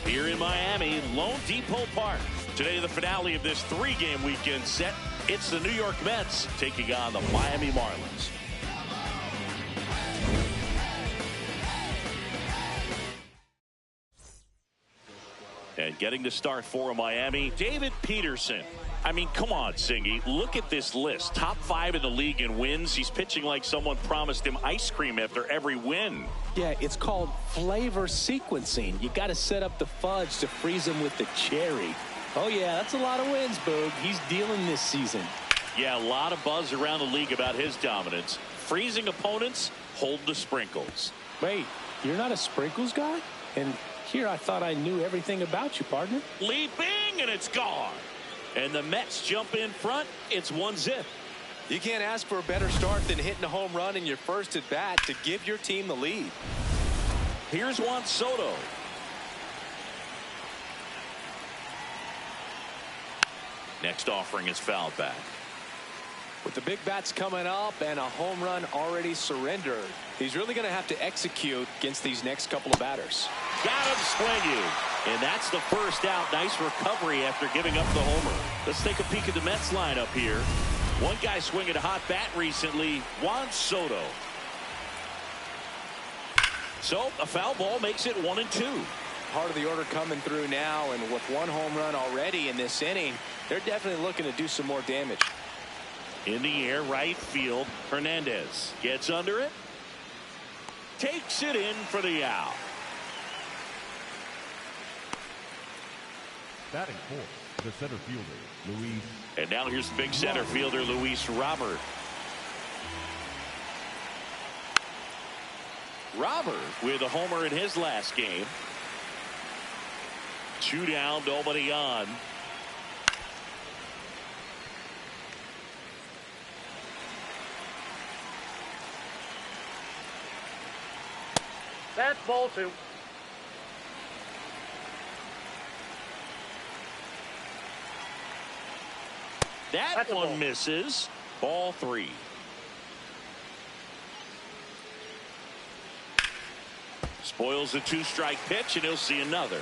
Here in Miami, Lone Depot Park. Today, the finale of this three-game weekend set. It's the New York Mets taking on the Miami Marlins. And getting the start for Miami, David Peterson. I mean, come on, Singy. Look at this list. Top 5 in the league in wins. He's pitching like someone promised him ice cream after every win. Yeah, it's called flavor sequencing. You got to set up the fudge to freeze them with the cherry. Oh, yeah, that's a lot of wins, Boog. He's dealing this season. Yeah, a lot of buzz around the league about his dominance. Freezing opponents, hold the sprinkles. Wait, you're not a sprinkles guy? And here I thought I knew everything about you, partner. Leaping, and it's gone. And the Mets jump in front. It's 1-0. You can't ask for a better start than hitting a home run in your first at bat to give your team the lead. Here's Juan Soto. Next offering is fouled back. With the big bats coming up and a home run already surrendered, he's really going to have to execute against these next couple of batters. Got him swinging. And that's the first out. Nice recovery after giving up the homer. Let's take a peek at the Mets lineup here. One guy swinging a hot bat recently, Juan Soto. So a foul ball makes it 1-2. Part of the order coming through now, and with one home run already in this inning, they're definitely looking to do some more damage. In the air, right field. Hernandez gets under it. Takes it in for the out. Batting fourth, the center fielder, Luis. And now here's the big center fielder, Luis Robert. Robert with a homer in his last game. 2 down, nobody on. That's ball 2. That one misses. Ball 3. Spoils a 2-strike pitch, and he'll see another.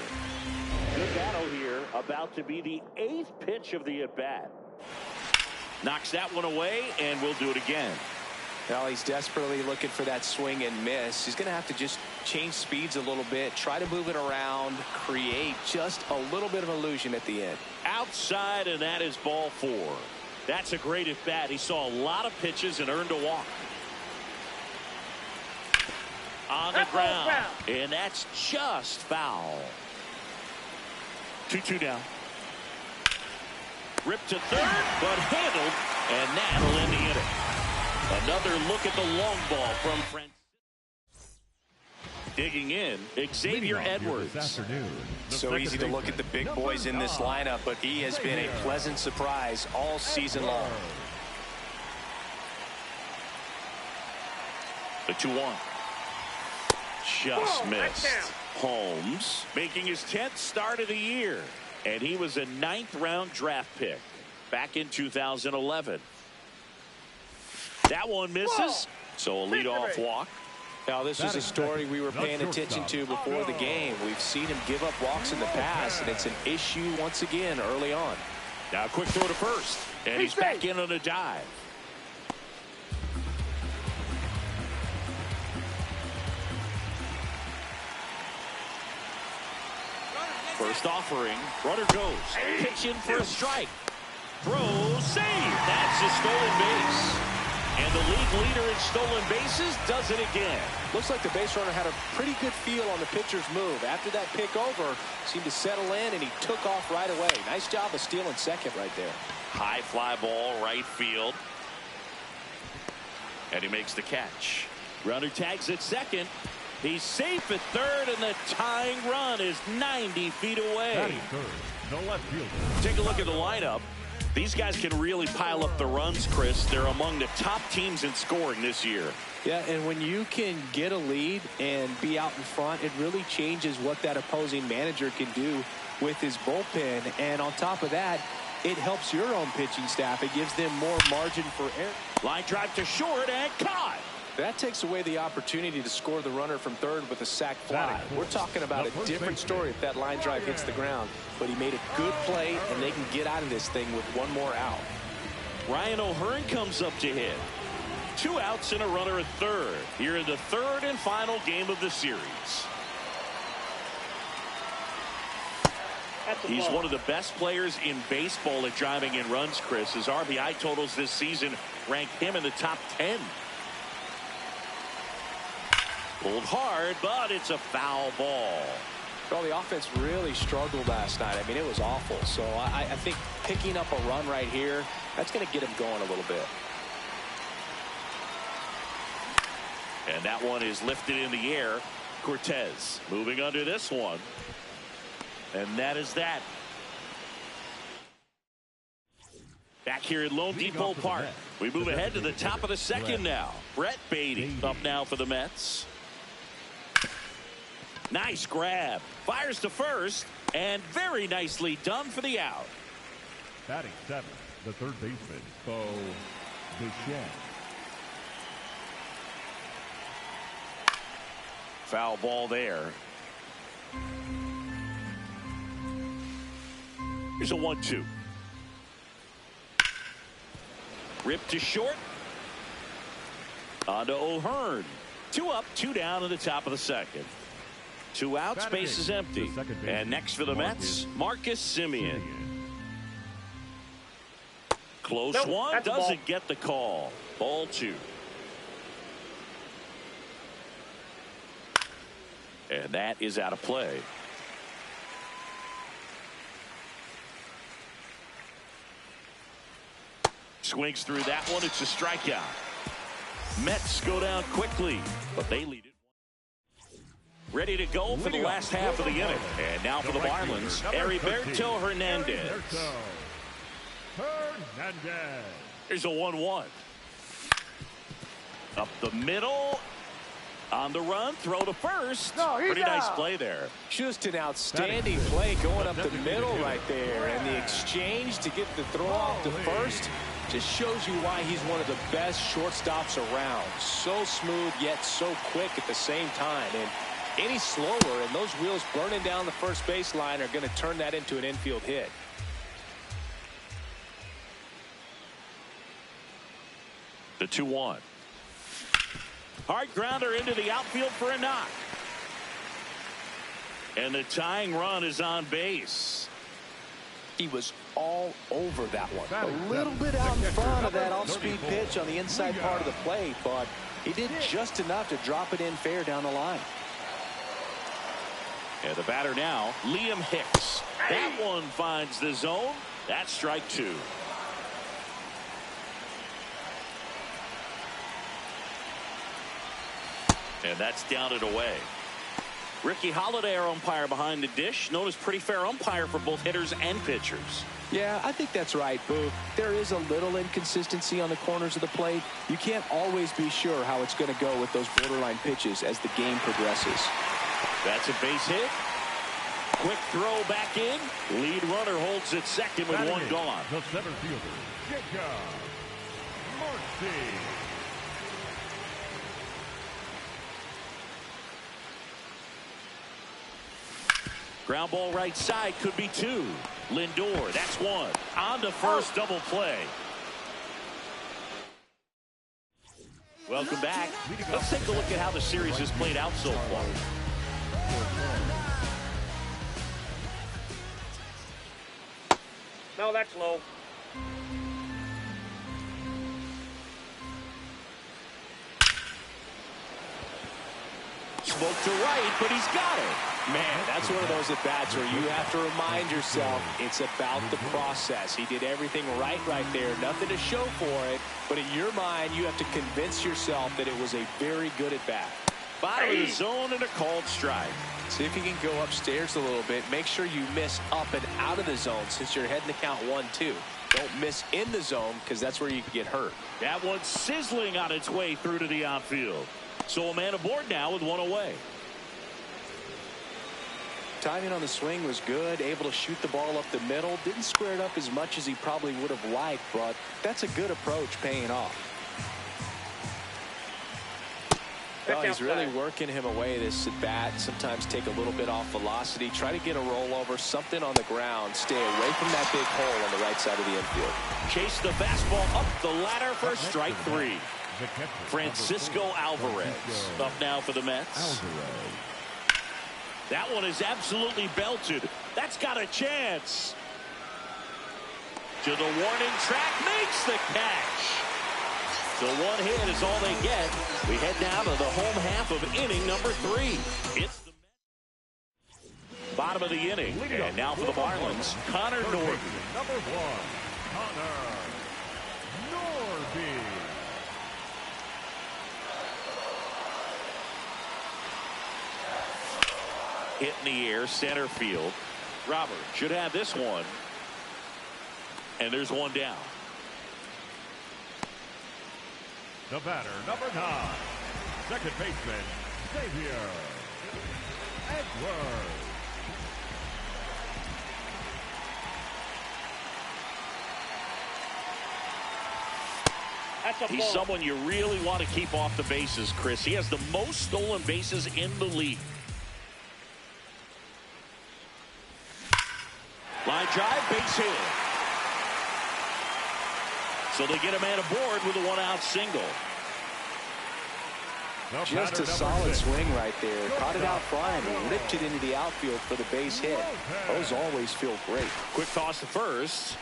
Good battle here, about to be the 8th pitch of the at-bat. Knocks that one away, and we'll do it again. Well, he's desperately looking for that swing and miss. He's going to have to just change speeds a little bit, try to move it around, create just a little bit of illusion at the end. Outside, and that is ball 4. That's a great at bat. He saw a lot of pitches and earned a walk. On the ground, and that's just foul. 2-2 down. Ripped to third, but handled, and that'll end the inning. Another look at the long ball from Francisco. Digging in, Xavier Edwards. So easy to look at the big boys in this lineup, but he has been a pleasant surprise all season long. The 2-1. Just missed. Holmes making his 10th start of the year, and he was a 9th-round draft pick back in 2011. That one misses, so a leadoff walk. Now, this is a story we were paying attention to before the game. We've seen him give up walks in the past, and it's an issue once again early on. Now, quick throw to first, and he's back in on a dive. First offering, runner goes, pitch in for a strike. Throws, save. That's a stolen base. And the league leader in stolen bases does it again. Looks like the base runner had a pretty good feel on the pitcher's move. After that pick over, seemed to settle in, and he took off right away. Nice job of stealing second right there. High fly ball, right field. And he makes the catch. Runner tags at second. He's safe at third, and the tying run is 90 feet away. Batting third, the left fielder. Take a look at the lineup. These guys can really pile up the runs, Chris. They're among the top teams in scoring this year. Yeah, and when you can get a lead and be out in front, it really changes what that opposing manager can do with his bullpen. And on top of that, it helps your own pitching staff. It gives them more margin for error. Line drive to short and caught. That takes away the opportunity to score the runner from third with a sac fly. We're talking about a different story if that line drive hits the ground. But he made a good play, and they can get out of this thing with one more out. Ryan O'Hearn comes up to hit. 2 outs and a runner at third. Here in the third and final game of the series. He's one of the best players in baseball at driving in runs, Chris. His RBI totals this season rank him in the top 10. Pulled hard, but it's a foul ball. Well, the offense really struggled last night. I mean, it was awful. So I think picking up a run right here, that's going to get him going a little bit. And that one is lifted in the air. Cortez moving under this one. And that is that. Back here at Lone Depot Park, we move ahead to the top of the second now. Brett Beatty up now for the Mets. Nice grab. Fires to first, and very nicely done for the out. Batting seventh, the third baseman, Bo Bichette. Foul ball there. Here's a 1-2. Ripped to short. On to O'Hearn. 2 up, 2 down in the top of the second. 2 outs, base is empty. And next for the Mets, Marcus Semien. Close one, doesn't get the call. Ball 2. And that is out of play. Swings through that one. It's a strikeout. Mets go down quickly, but they lead it. Ready to go for the last half of the inning. And now for the Marlins, Heriberto Hernandez. Here's a 1-1. Up the middle. On the run, throw to first. Pretty nice play there. Just an outstanding play going up the middle right there. And the exchange to get the throw off to first just shows you why he's one of the best shortstops around. So smooth, yet so quick at the same time. And any slower, and those wheels burning down the first baseline are going to turn that into an infield hit. The 2-1. Hard grounder into the outfield for a knock. And the tying run is on base. He was all over that one. A little bit out in front of that off-speed pitch on the inside part of the plate, but he did just enough to drop it in fair down the line. And the batter now, Liam Hicks. That one finds the zone. That's strike 2. And that's down and away. Ricky Holiday, our umpire behind the dish, known as pretty fair umpire for both hitters and pitchers. Yeah, I think that's right, Boo. There is a little inconsistency on the corners of the plate. You can't always be sure how it's going to go with those borderline pitches as the game progresses. That's a base hit. Quick throw back in. Lead runner holds at second with one gone. The center fielder, Jacob Marcy. Ground ball right side, could be 2. Lindor, that's 1. On to first, double play. Welcome back. Let's take a look at how the series has played out so far. No, that's low. Spoke to right, but he's got it. Man, that's one of those at-bats where you have to remind yourself it's about the process. He did everything right there. Nothing to show for it. But in your mind, you have to convince yourself that it was a very good at-bat. Bottom of the zone and a called strike. See if you can go upstairs a little bit. Make sure you miss up and out of the zone since you're heading to count 1-2. Don't miss in the zone because that's where you can get hurt. That one's sizzling on its way through to the outfield. So a man aboard now with one away. Timing on the swing was good. Able to shoot the ball up the middle. Didn't square it up as much as he probably would have liked, but that's a good approach paying off. Oh, he's really working him away this at bat. Sometimes take a little bit off velocity. Try to get a rollover, something on the ground. Stay away from that big hole on the right side of the infield. Chase the fastball up the ladder for strike 3. Francisco Alvarez up now for the Mets. That one is absolutely belted. That's got a chance. To the warning track, makes the catch. So one hit is all they get. We head now to the home half of inning number 3. It's the bottom of the inning. And now for the Marlins, Connor Norby. Number 1, Connor Norby. Hit in the air, center field. Robert should have this one. And there's one down. The batter, number 9, second baseman, Xavier Edwards. He's someone you really want to keep off the bases, Chris. He has the most stolen bases in the league. Line drive, base hit. So they get a man aboard with a one-out single. Just a solid swing right there. Caught it out front and ripped it into the outfield for the base hit. Those always feel great. Quick toss to first.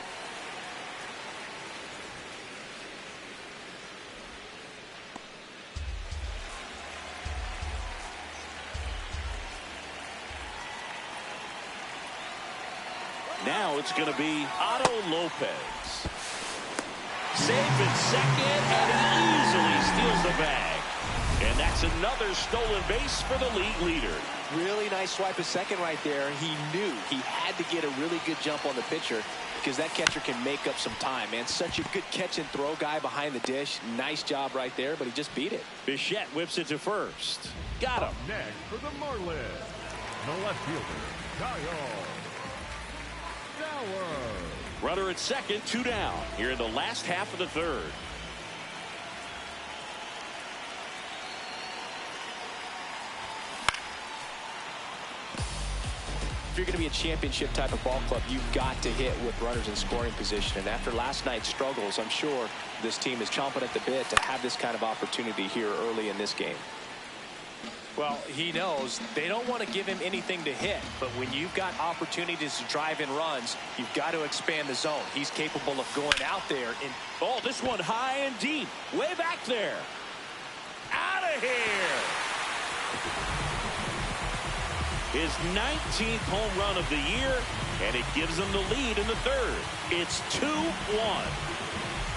Now it's going to be Otto Lopez. Safe at second, and he easily steals the bag. And that's another stolen base for the league leader. Really nice swipe at second right there. He knew he had to get a really good jump on the pitcher because that catcher can make up some time, man. Such a good catch and throw guy behind the dish. Nice job right there, but he just beat it. Bichette whips it to first. Got him. Next for the Marlins, the left fielder, Kyle. Runner at second, 2 down here in the last half of the third. If you're going to be a championship type of ball club, you've got to hit with runners in scoring position. And after last night's struggles, I'm sure this team is chomping at the bit to have this kind of opportunity here early in this game. Well, he knows they don't want to give him anything to hit, but when you've got opportunities to drive in runs, you've got to expand the zone. He's capable of going out there and oh, this one high and deep, way back there. Out of here. His 19th home run of the year, and it gives him the lead in the third. It's 2-1.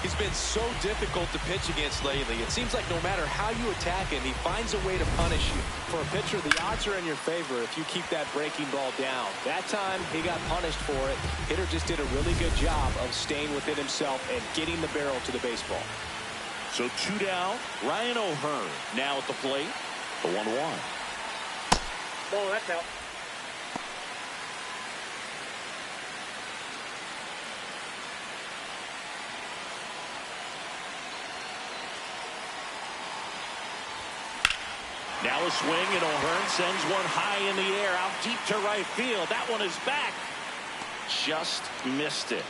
He's been so difficult to pitch against lately. It seems like no matter how you attack him, he finds a way to punish you. For a pitcher, the odds are in your favor if you keep that breaking ball down. That time, he got punished for it. Hitter just did a really good job of staying within himself and getting the barrel to the baseball. So 2 down. Ryan O'Hearn now at the plate. The 1-1. Oh, that's out. Now a swing, and O'Hearn sends one high in the air out deep to right field. That one is back. Just missed it.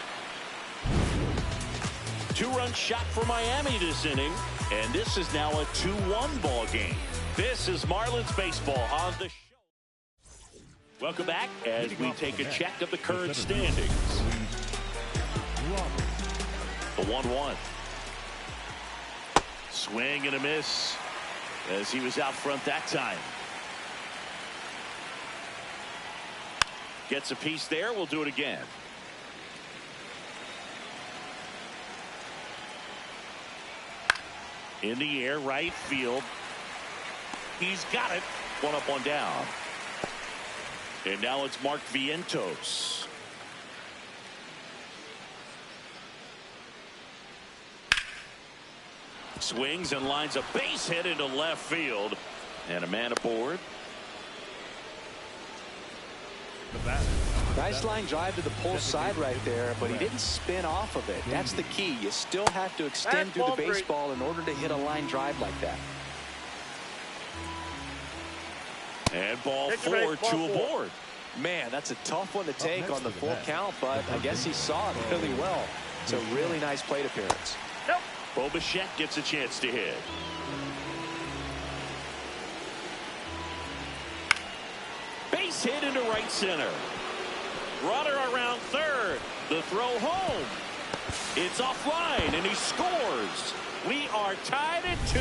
2-run shot for Miami this inning, and this is now a 2-1 ball game. This is Marlins baseball on the show. Welcome back as we take a check of the current standings. The 1-1. Swing and a miss, as he was out front that time. Gets a piece there. We'll do it again. In the air, right field. He's got it. One up, one down. And now it's Mark Vientos. Swings and lines a base hit into left field. And a man aboard. Nice line drive to the pull side right there, but he didn't spin off of it. That's the key. You still have to extend through the baseball in order to hit a line drive like that. And ball four, two aboard. Man, that's a tough one to take on the full count, but I guess he saw it really well. It's a really nice plate appearance. Bo Bichette gets a chance to hit. Base hit into right center. Runner around third. The throw home. It's offline, and he scores. We are tied at 2.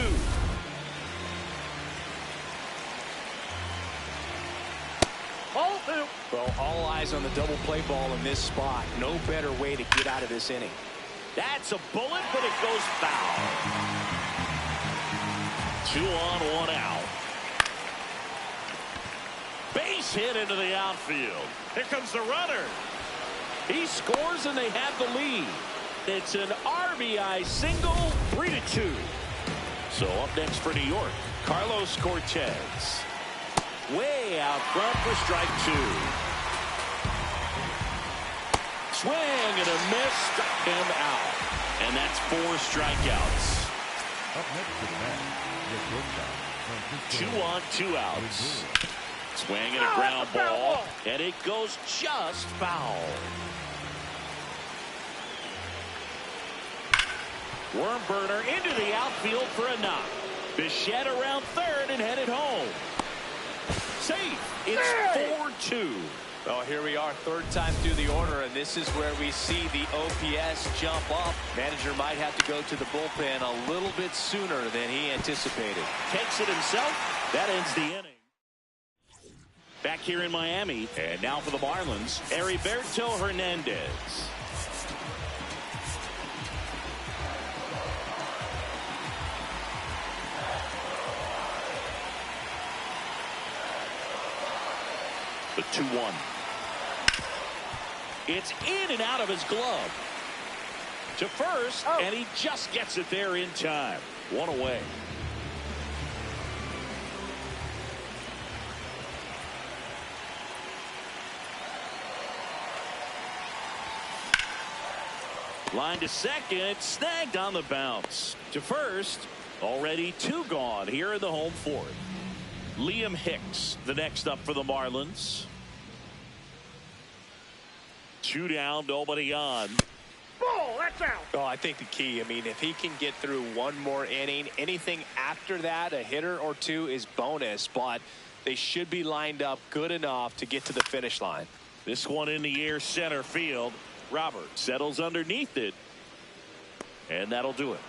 Ball 2. Well, all eyes on the double play ball in this spot. No better way to get out of this inning. That's a bullet, but it goes foul. 2 on, 1 out. Base hit into the outfield. Here comes the runner. He scores, and they have the lead. It's an RBI single, 3-2. So up next for New York, Carlos Cortez. Way out front for strike 2. Swing and a miss, struck him out. And that's 4 strikeouts. Up next to the bat, 2 on, 2 outs. Swing and a ground ball, and it goes just foul. Worm burner into the outfield for a knock. Bichette around third and headed home. Safe. It's 4-2. Well, here we are, third time through the order, and this is where we see the OPS jump up. Manager might have to go to the bullpen a little bit sooner than he anticipated. Takes it himself. That ends the inning. Back here in Miami, and now for the Marlins, Heriberto Hernandez. The 2-1. It's in and out of his glove. To first, and he just gets it there in time. 1 away. Line to second, snagged on the bounce. To first, already 2 gone here in the home fourth. Liam Hicks, the next up for the Marlins. 2 down, nobody on. Ball, that's out. Oh, I think the key, I mean, if he can get through 1 more inning, anything after that, a hitter or 2 is bonus, but they should be lined up good enough to get to the finish line. This one in the air, center field. Robert settles underneath it, and that'll do it.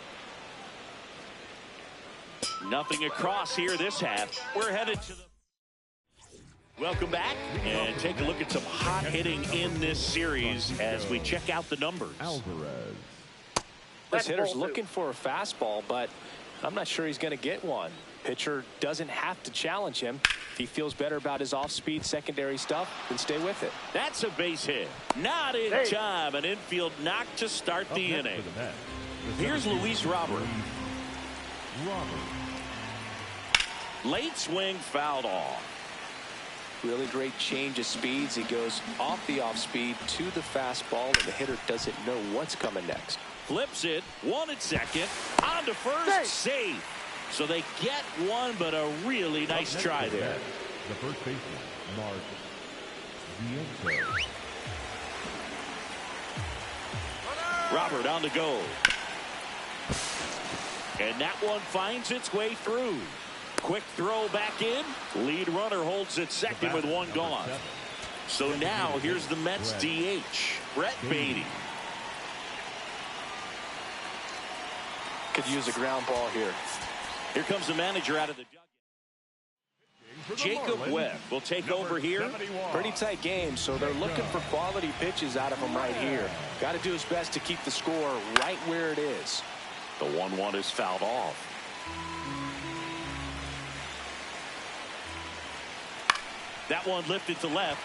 Nothing across here this half. We're headed to the... Welcome back, and take a look at some hot hitting in this series as we check out the numbers. Alvarez. This hitter's looking for a fastball, but I'm not sure he's going to get one. Pitcher doesn't have to challenge him. If he feels better about his off-speed secondary stuff, then stay with it. That's a base hit. Not in time. An infield knock to start the inning. Here's Luis Robert. Late swing fouled off. Really great change of speeds. He goes off the off-speed to the fastball, and the hitter doesn't know what's coming next. Flips it. 1 at second. On to first. Safe. So they get one, but a really nice try there. The first baseman, Mark Vientos. Robert on the go. And that one finds its way through. Quick throw back in. Lead runner holds at second with 1 gone. So now here's the Mets DH, Brett Beatty. Could use a ground ball here. Here comes the manager out of the dugout. Jacob Webb will take over here. Pretty tight game, so they're looking for quality pitches out of him right here. Got to do his best to keep the score right where it is. The 1-1 is fouled off. That one lifted to left.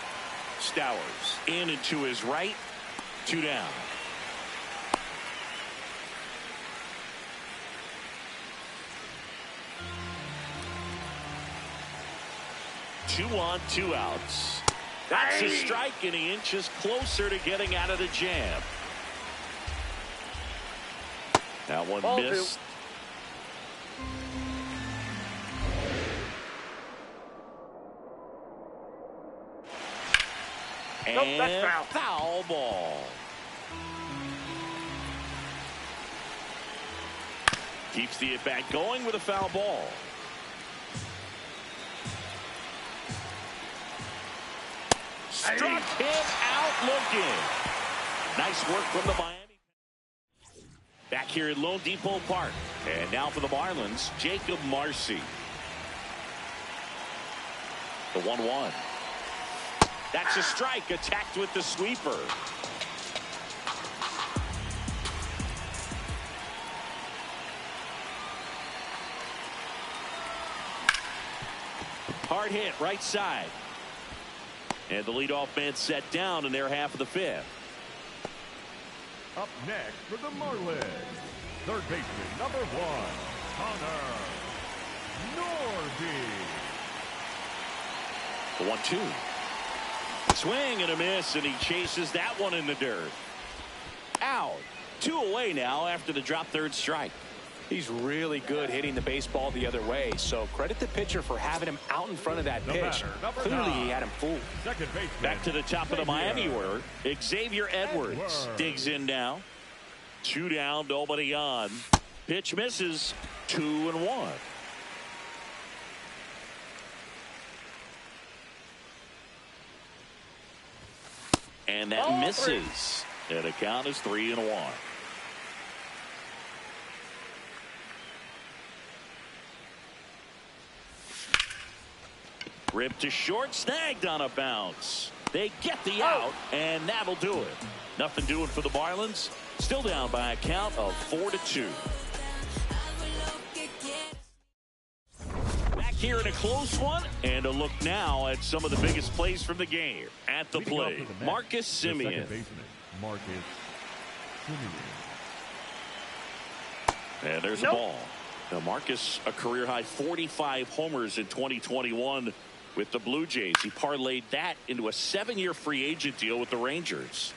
Stowers in and to his right. 2 down. Two on, 2 outs. That's a strike, and he inches closer to getting out of the jam. That one missed. And that's foul ball. Keeps the at-bat going with a foul ball. Struck him out looking. Nice work from the Miami. Back here at Lone Depot Park. And now for the Marlins, Jacob Marcy. The 1-1. That's a strike, attacked with the sweeper. Hard hit, right side. And the leadoff man set down in their half of the 5th. Up next for the Marlins, third baseman, number 1, Connor Norby. The 1-2. Swing and a miss, and he chases that one in the dirt. Out. 2 away now after the drop third strike. He's really good hitting the baseball the other way, so credit the pitcher for having him out in front of that pitch. Clearly he had him fooled. Second baseman. Back to the top of the Miami order. Xavier Edwards digs in now. 2 down, nobody on. Pitch misses. 2-1. And that misses. And the count is 3-1. Ripped to short, snagged on a bounce. They get the out, and that'll do it. Nothing doing for the Marlins. Still down by a count of 4-2. Back here in a close one, and a look now at some of the biggest plays from the game. At the plate, Marcus Semien. Marcus Semien. And there's a ball. Now Marcus, a career high 45 homers in 2021 with the Blue Jays. He parlayed that into a 7-year free agent deal with the Rangers.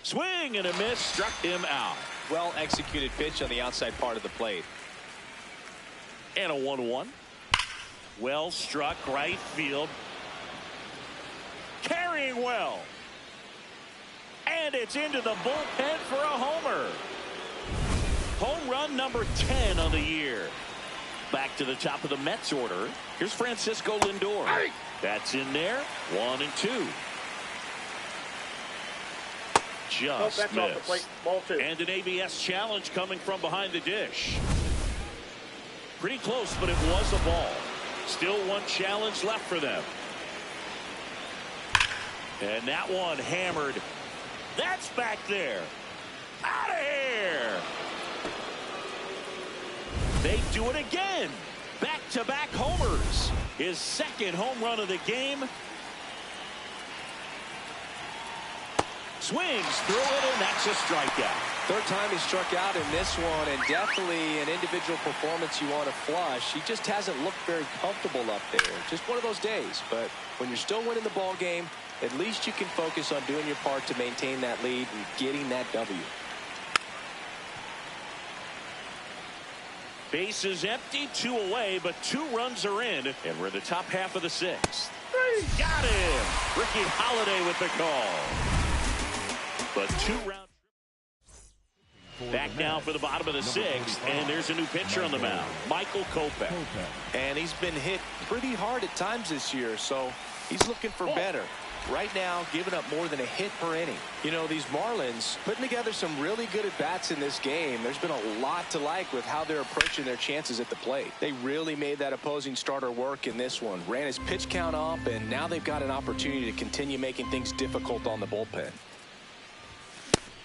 Swing and a miss, struck him out. Well executed pitch on the outside part of the plate. And a 1-1. Well struck, right field. Carrying well. And it's into the bullpen for a homer. Home run number 10 on the year. Back to the top of the Mets order. Here's Francisco Lindor. That's in there. 1 and 2. Just that's missed. off the plate. Ball 2. And an ABS challenge coming from behind the dish. Pretty close, but it was a ball. Still one challenge left for them. And that one hammered. That's back there. Out of here. They do it again. Back-to-back homers. His second home run of the game. Swings through it, and that's a strikeout. Third time he struck out in this one, and definitely an individual performance you want to flush. He just hasn't looked very comfortable up there. Just one of those days. But when you're still winning the ball game, at least you can focus on doing your part to maintain that lead and getting that W. Bases empty, 2 away, but 2 runs are in, and we're in the top half of the 6th. Got him! Ricky Holiday with the call. But 2-round. Back now for the bottom of the 6th, and there's a new pitcher on the mound, Michael Kopech. And he's been hit pretty hard at times this year, so he's looking for better. Right now, giving up more than a hit per inning. You know, these Marlins putting together some really good at-bats in this game. There's been a lot to like with how they're approaching their chances at the plate. They really made that opposing starter work in this one. Ran his pitch count up, and now they've got an opportunity to continue making things difficult on the bullpen.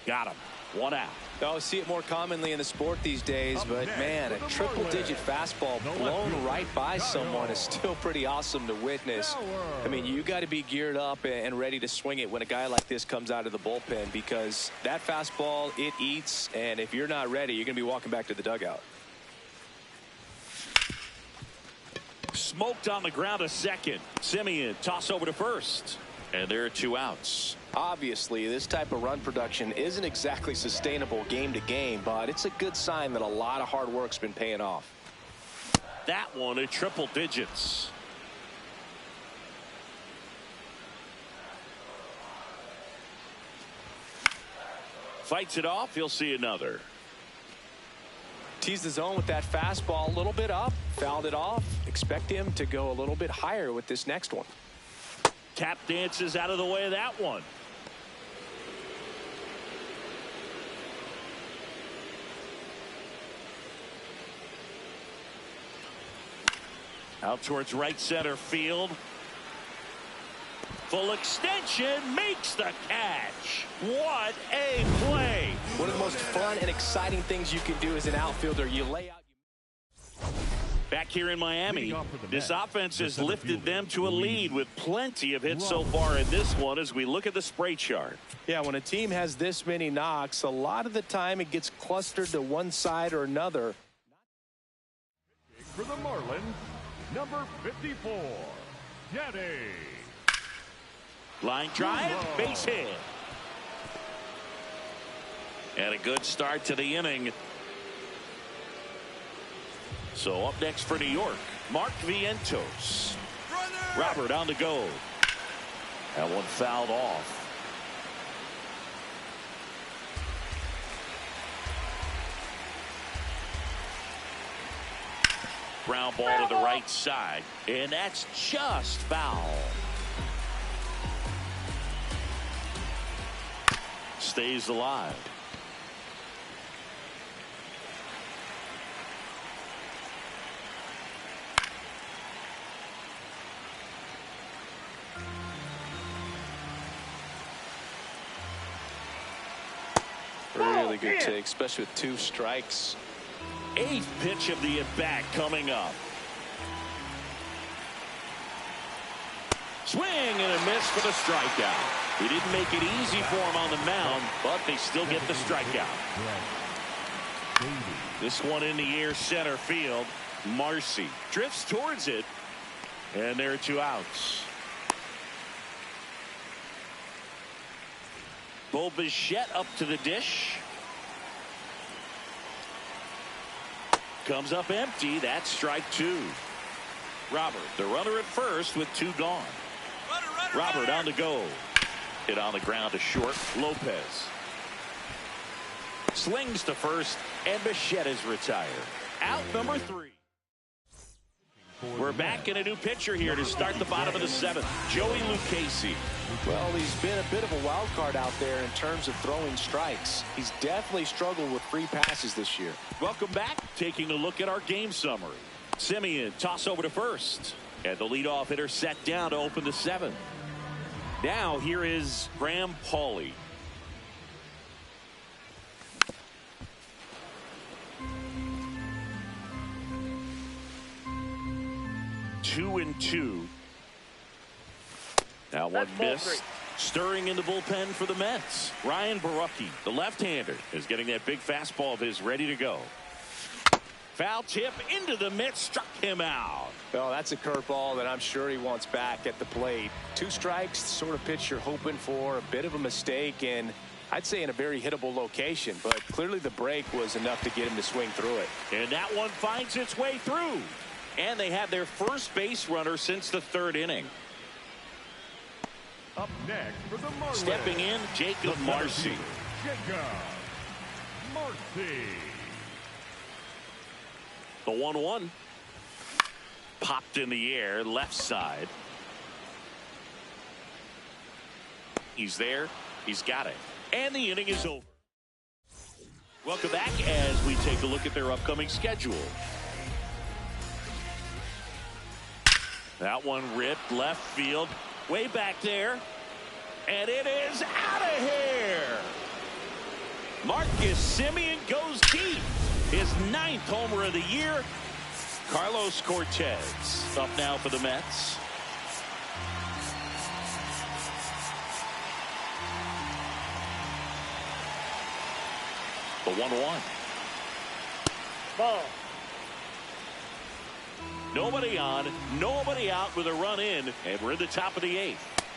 Got him. 1 out. I see it more commonly in the sport these days, but man, a triple-digit fastball blown right by someone is still pretty awesome to witness. I mean, you got to be geared up and ready to swing it when a guy like this comes out of the bullpen, because that fastball, it eats, and if you're not ready, you're going to be walking back to the dugout. Smoked on the ground to second. Simeon toss over to first, and there are 2 outs. Obviously, this type of run production isn't exactly sustainable game to game, but it's a good sign that a lot of hard work's been paying off. That one at triple digits. Fights it off. He'll see another. Teased the zone with that fastball a little bit up, fouled it off. Expect him to go a little bit higher with this next one. Tap dances out of the way of that one. Out towards right center field. Full extension, makes the catch. What a play. One of the most fun and exciting things you can do as an outfielder, you lay out. Back here in Miami, this offense has lifted them to a lead with plenty of hits so far in this one as we look at the spray chart. Yeah, when a team has this many knocks, a lot of the time it gets clustered to one side or another. For the Marlins, number 54, Getty. Line drive, base hit. And a good start to the inning. So up next for New York, Mark Vientos. Robert on the go. That one fouled off. Ground ball to the right side, and that's just foul. Stays alive. Really good take, especially with 2 strikes. 8th pitch of the at-bat coming up. Swing and a miss for the strikeout. He didn't make it easy for him on the mound, but they still get the strikeout. This one in the air, center field. Marcy drifts towards it, and there are 2 outs. Bo Bichette up to the dish. Comes up empty. That's strike 2. Robert, the runner at first with 2 gone. Robert on the go. Hit on the ground to short. Lopez slings to first, and Bichette is retired. Out number 3. We're back in a new pitcher here to start the bottom of the 7th. Joey Lucchesi. Well, he's been a bit of a wild card out there in terms of throwing strikes. He's definitely struggled with free passes this year. Welcome back. Taking a look at our game summary. Simeon toss over to first, and the leadoff hitter set down to open the 7th. Now here is Graham Pauley. Two and 2. Now one miss. Stirring in the bullpen for the Mets. Ryan Barucki, the left-hander, is getting that big fastball of his ready to go. Foul tip into the mitt, struck him out. Well, that's a curveball that I'm sure he wants back at the plate. 2 strikes, the sort of pitch you're hoping for. A bit of a mistake, and I'd say in a very hittable location, but clearly the break was enough to get him to swing through it. And that one finds its way through. And they have their first base runner since the 3rd inning. Up next for the Marlins. Stepping in, Jacob Marcy. Jacob Marcy. The 1-1. Popped in the air, left side. He's there. He's got it. And the inning is over. Welcome back as we take a look at their upcoming schedule. That one ripped left field, way back there, and it is out of here. Marcus Semien goes deep. His 9th homer of the year. Carlos Cortez up now for the Mets. The 1-1. Ball. Nobody on, nobody out with a run in, and we're in the top of the 8th.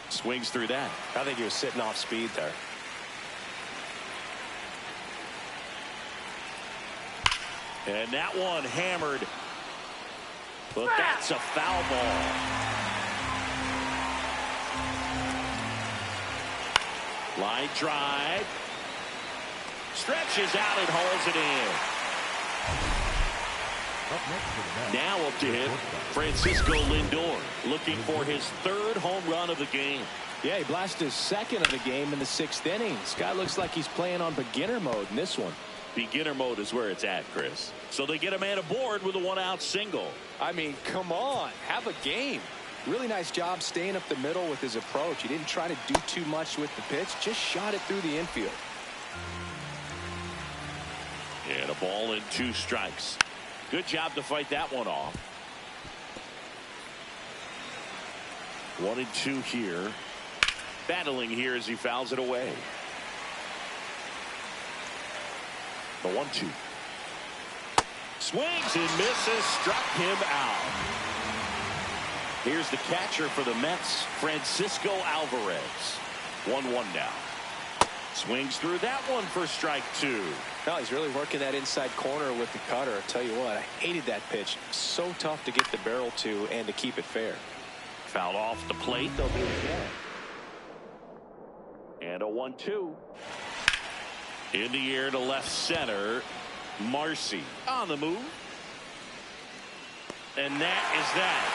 Swings through that. I think he was sitting off speed there. And that one hammered. But that's a foul ball. Line drive. Stretches out and hauls it in. Now up to him, Francisco Lindor, looking for his 3rd home run of the game. Yeah, he blasted his 2nd of the game in the 6th inning. This guy looks like he's playing on beginner mode in this one. Beginner mode is where it's at, Chris. So they get a man aboard with a 1-out single. I mean, come on, have a game. Really nice job staying up the middle with his approach. He didn't try to do too much with the pitch, just shot it through the infield. And a ball and 2 strikes. Good job to fight that one off. 1-2 here. Battling here as he fouls it away. The 1-2. Swings and misses. Struck him out. Here's the catcher for the Mets, Francisco Alvarez. 1-1 now. Swings through that one for strike 2. No, he's really working that inside corner with the cutter. I'll tell you what, I hated that pitch. So tough to get the barrel to and to keep it fair. Fouled off the plate. They'll do it again. And a 1-2. In the air to left center. Marcy on the move. And that is that.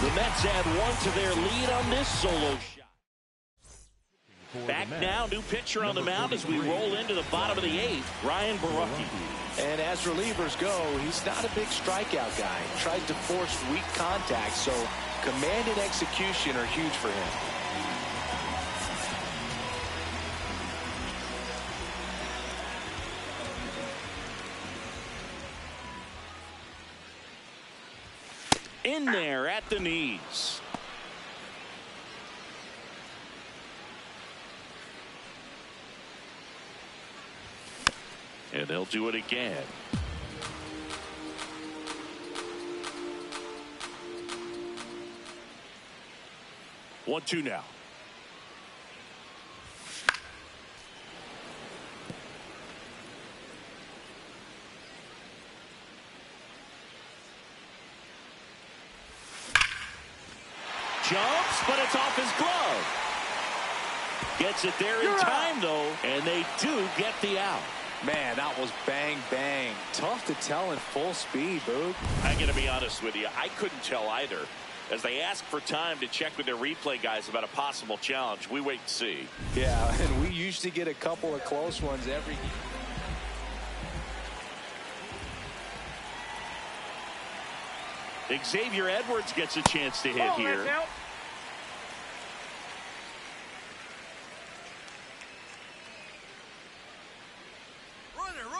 The Mets add 1 to their lead on this solo shot. Back now, new pitcher on the mound as we roll into the bottom of the 8th, Ryan Barucki. And as relievers go, he's not a big strikeout guy. He tries to force weak contact, so command and execution are huge for him. In there at the knees. And they'll do it again. One, 2 now. Jumps, but it's off his glove. Gets it there in time, though, and they do get the out. Man, that was bang, bang. Tough to tell in full speed, Boog. I'm going to be honest with you. I couldn't tell either. As they ask for time to check with their replay guys about a possible challenge, we wait and see. Yeah, and we usually get a couple of close ones every game. Xavier Edwards gets a chance to hit here.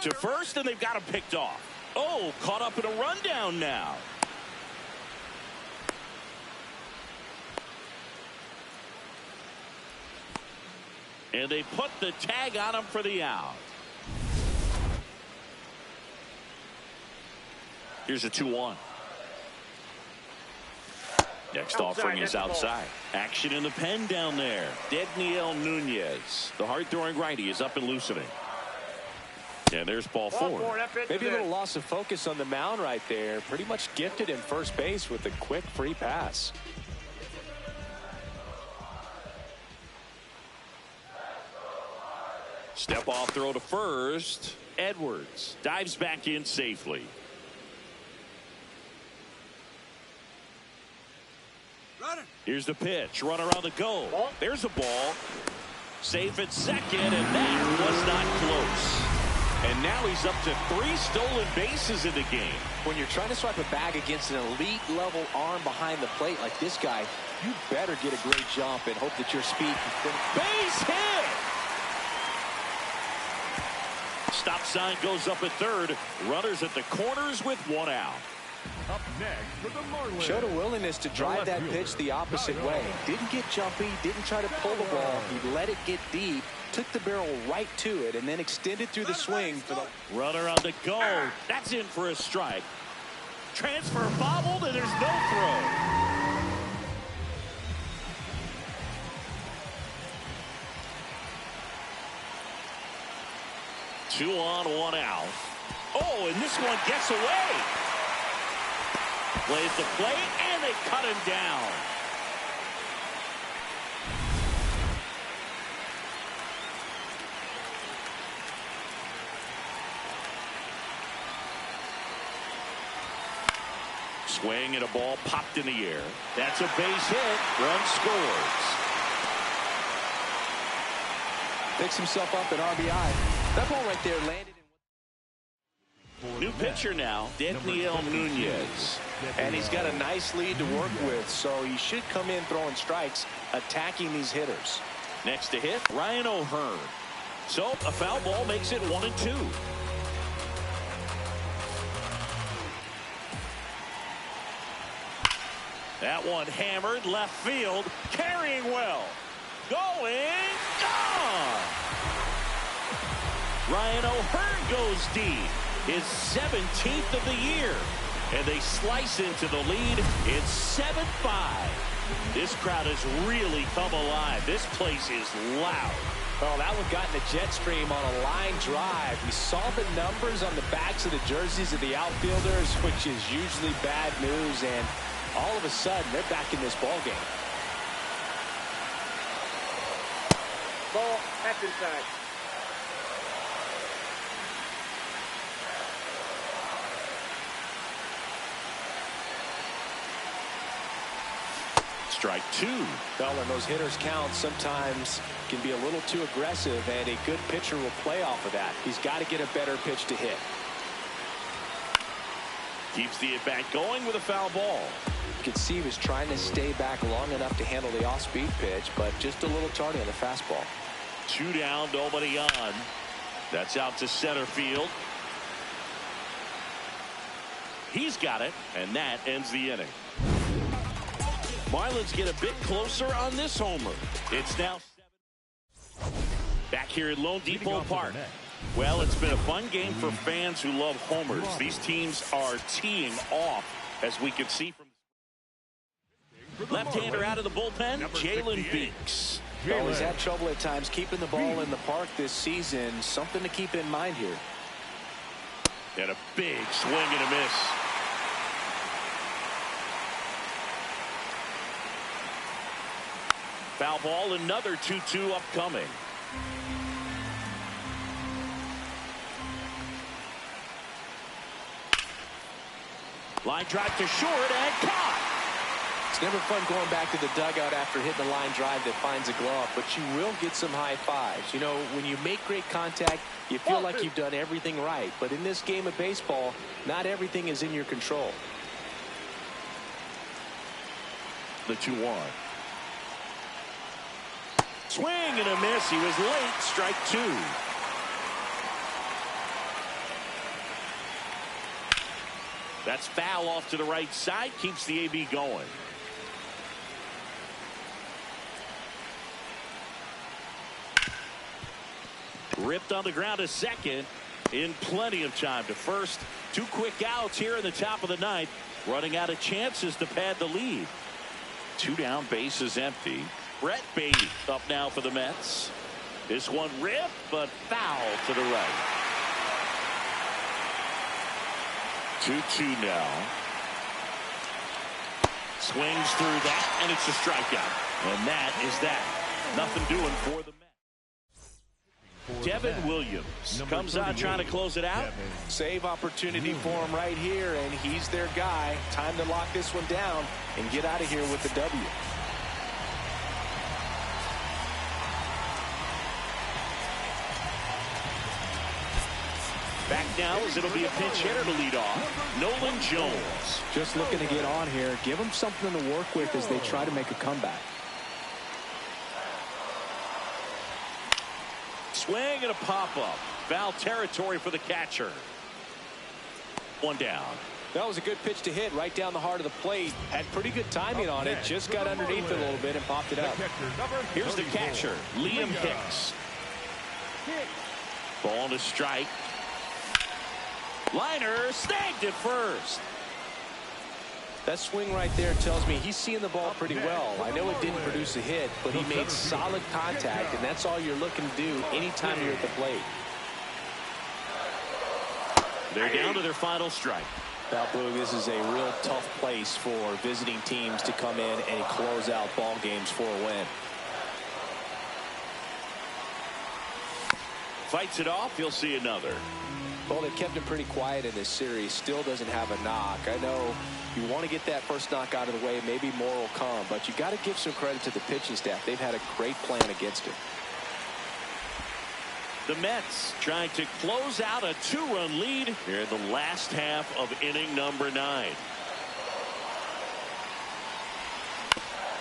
To first, and they've got him picked off. Oh, caught up in a rundown now. And they put the tag on him for the out. Here's a 2-1. Next offering is outside. Action in the pen down there. Dedniel Nunez, the hard-throwing righty, is up and loosening. And there's ball 4. Maybe a little loss of focus on the mound right there. Pretty much gifted him first base with a quick free pass. Step off throw to first. Edwards dives back in safely. Here's the pitch. Runner on the go. There's a ball. Safe at second, and that was not close. And now he's up to 3 stolen bases in the game. When you're trying to swipe a bag against an elite level arm behind the plate like this guy, you better get a great jump and hope that your speed can finish. Base hit! Stop sign goes up at third. Runners at the corners with one out. Up next for the Marlins. Showed a willingness to drive that pitch the opposite way. Didn't get jumpy, didn't try to pull the ball. He let it get deep, took the barrel right to it, and then extended through the swing for the runner on the go. That's in for a strike. Transfer bobbled, and there's no throw. 2 on, 1 out. Oh, and this one gets away. Plays the play, and they cut him down. Swing and a ball popped in the air. That's a base hit. Run scores. Picks himself up at RBI. That ball right there landed in. New pitcher now, Daniel Nunez. And he's got a nice lead to work with, so he should come in throwing strikes, attacking these hitters. Next to hit, Ryan O'Hearn. So a foul ball makes it 1-2. That one hammered left field, carrying well. Going, gone. Ryan O'Hearn goes deep. His 17th of the year. And they slice into the lead. It's 7-5. This crowd has really come alive. This place is loud. Oh, that one got in the jet stream on a line drive. We saw the numbers on the backs of the jerseys of the outfielders, which is usually bad news, and all of a sudden they're back in this ball game. Ball, that's inside. Strike 2. Well, when those hitters count, sometimes can be a little too aggressive, and a good pitcher will play off of that. He's got to get a better pitch to hit. Keeps the at-bat going with a foul ball. You can see he was trying to stay back long enough to handle the off-speed pitch, but just a little tardy on the fastball. 2 down, nobody on. That's out to center field. He's got it, and that ends the inning. Marlins get a bit closer on this homer. It's now 7. Back here at Lone Depot Park. Well, it's been a fun game for fans who love homers. These teams are teeing off, as we can see from left-hander out of the bullpen, Jalen Beeks. Well, he's had trouble at times keeping the ball in the park this season. Something to keep in mind here. And a big swing and a miss. Foul ball, another 2-2 upcoming. Line drive to short and caught. It's never fun going back to the dugout after hitting a line drive that finds a glove, but you will get some high fives. You know, when you make great contact, you feel like you've done everything right. But in this game of baseball, not everything is in your control. The 2-1. Swing and a miss. He was late. Strike 2. That's foul off to the right side. Keeps the AB going. Ripped on the ground to second. In plenty of time to first. 2 quick outs here in the top of the 9th. Running out of chances to pad the lead. 2 down, bases empty. Brett Beatty up now for the Mets. This one ripped, but foul to the right. 2-2 now. Swings through that, and it's a strikeout. And that is that. Nothing doing for the Mets. Devin Williams comes out trying to close it out. Save opportunity for him right here, and he's their guy. Time to lock this one down and get out of here with the W. Back now as it'll be a pinch hitter to lead off. Nolan Jones. Just looking to get on here. Give them something to work with as they try to make a comeback. swing and a pop-up. Foul territory for the catcher. One down. That was a good pitch to hit right down the heart of the plate. Had pretty good timing on it. Just got underneath it a little bit and popped it up. Here's the catcher, Liam Hicks. Ball to strike. Liner snagged it first. That swing right there tells me he's seeing the ball pretty well. I know it didn't produce a hit, but he made solid contact, and that's all you're looking to do anytime you're at the plate. They're down to their final strike. Now, Boog, this is a real tough place for visiting teams to come in and close out ball games for a win. Fights it off. He'll see another. Well, they've kept him pretty quiet in this series. Still doesn't have a knock. I know you want to get that first knock out of the way. Maybe more will come, but you got to give some credit to the pitching staff. They've had a great plan against him. The Mets trying to close out a 2-run lead here in the last half of inning number 9.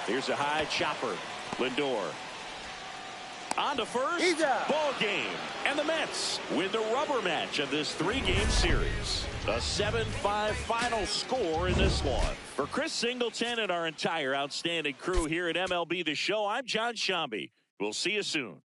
Here's a high chopper. Lindor. On to first. Ball game. And the Mets win the rubber match of this 3-game series. A 7-5 final score in this one. For Chris Singleton and our entire outstanding crew here at MLB The Show, I'm John Shambi. We'll see you soon.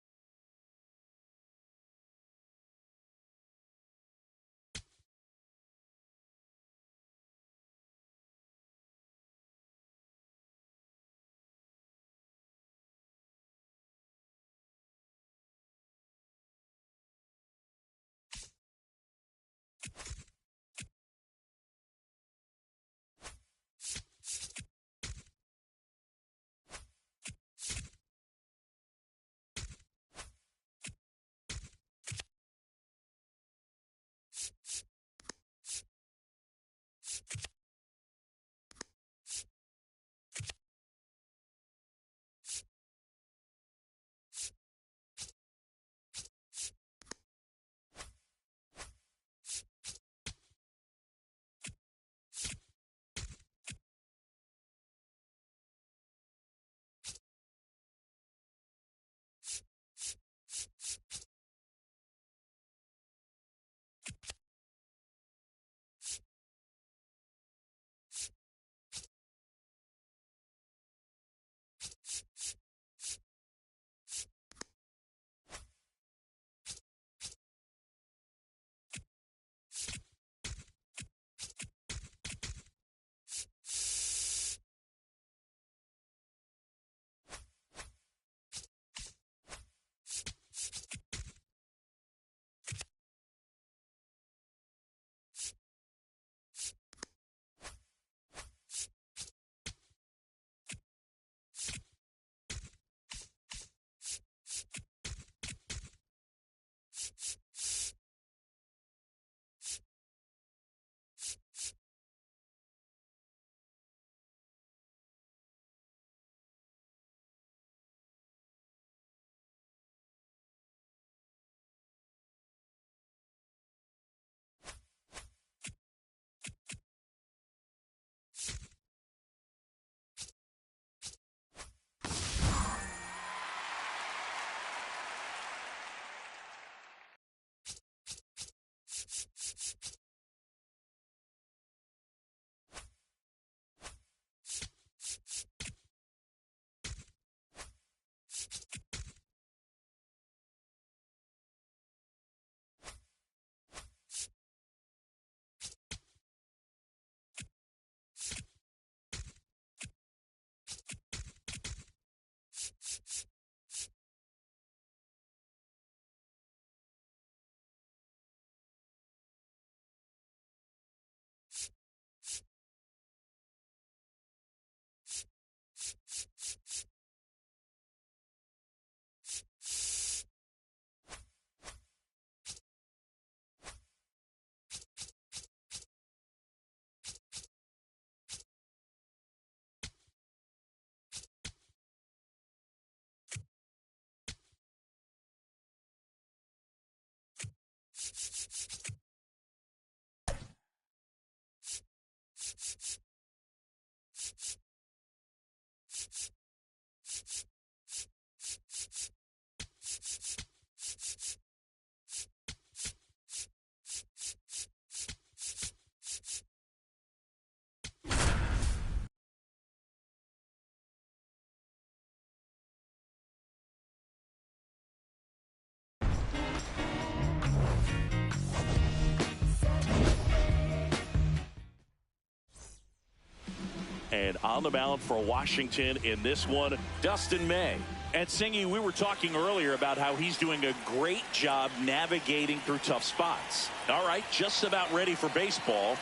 And on the mound for Washington in this one, Dustin May. And Singy, we were talking earlier about how he's doing a great job navigating through tough spots. All right, just about ready for baseball.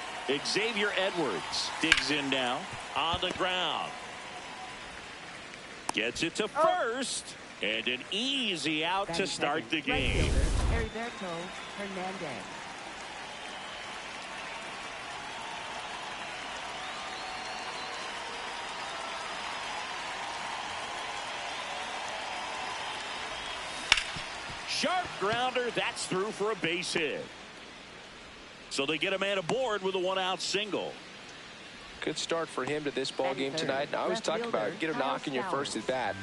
Xavier Edwards digs in now on the ground. Gets it to first. And an easy out to start the game. Heriberto Hernandez. Sharp grounder. That's through for a base hit. So they get a man aboard with a one-out single. Good start for him to this ball game tonight. And I always talk about it. Get a knock in your first at bat.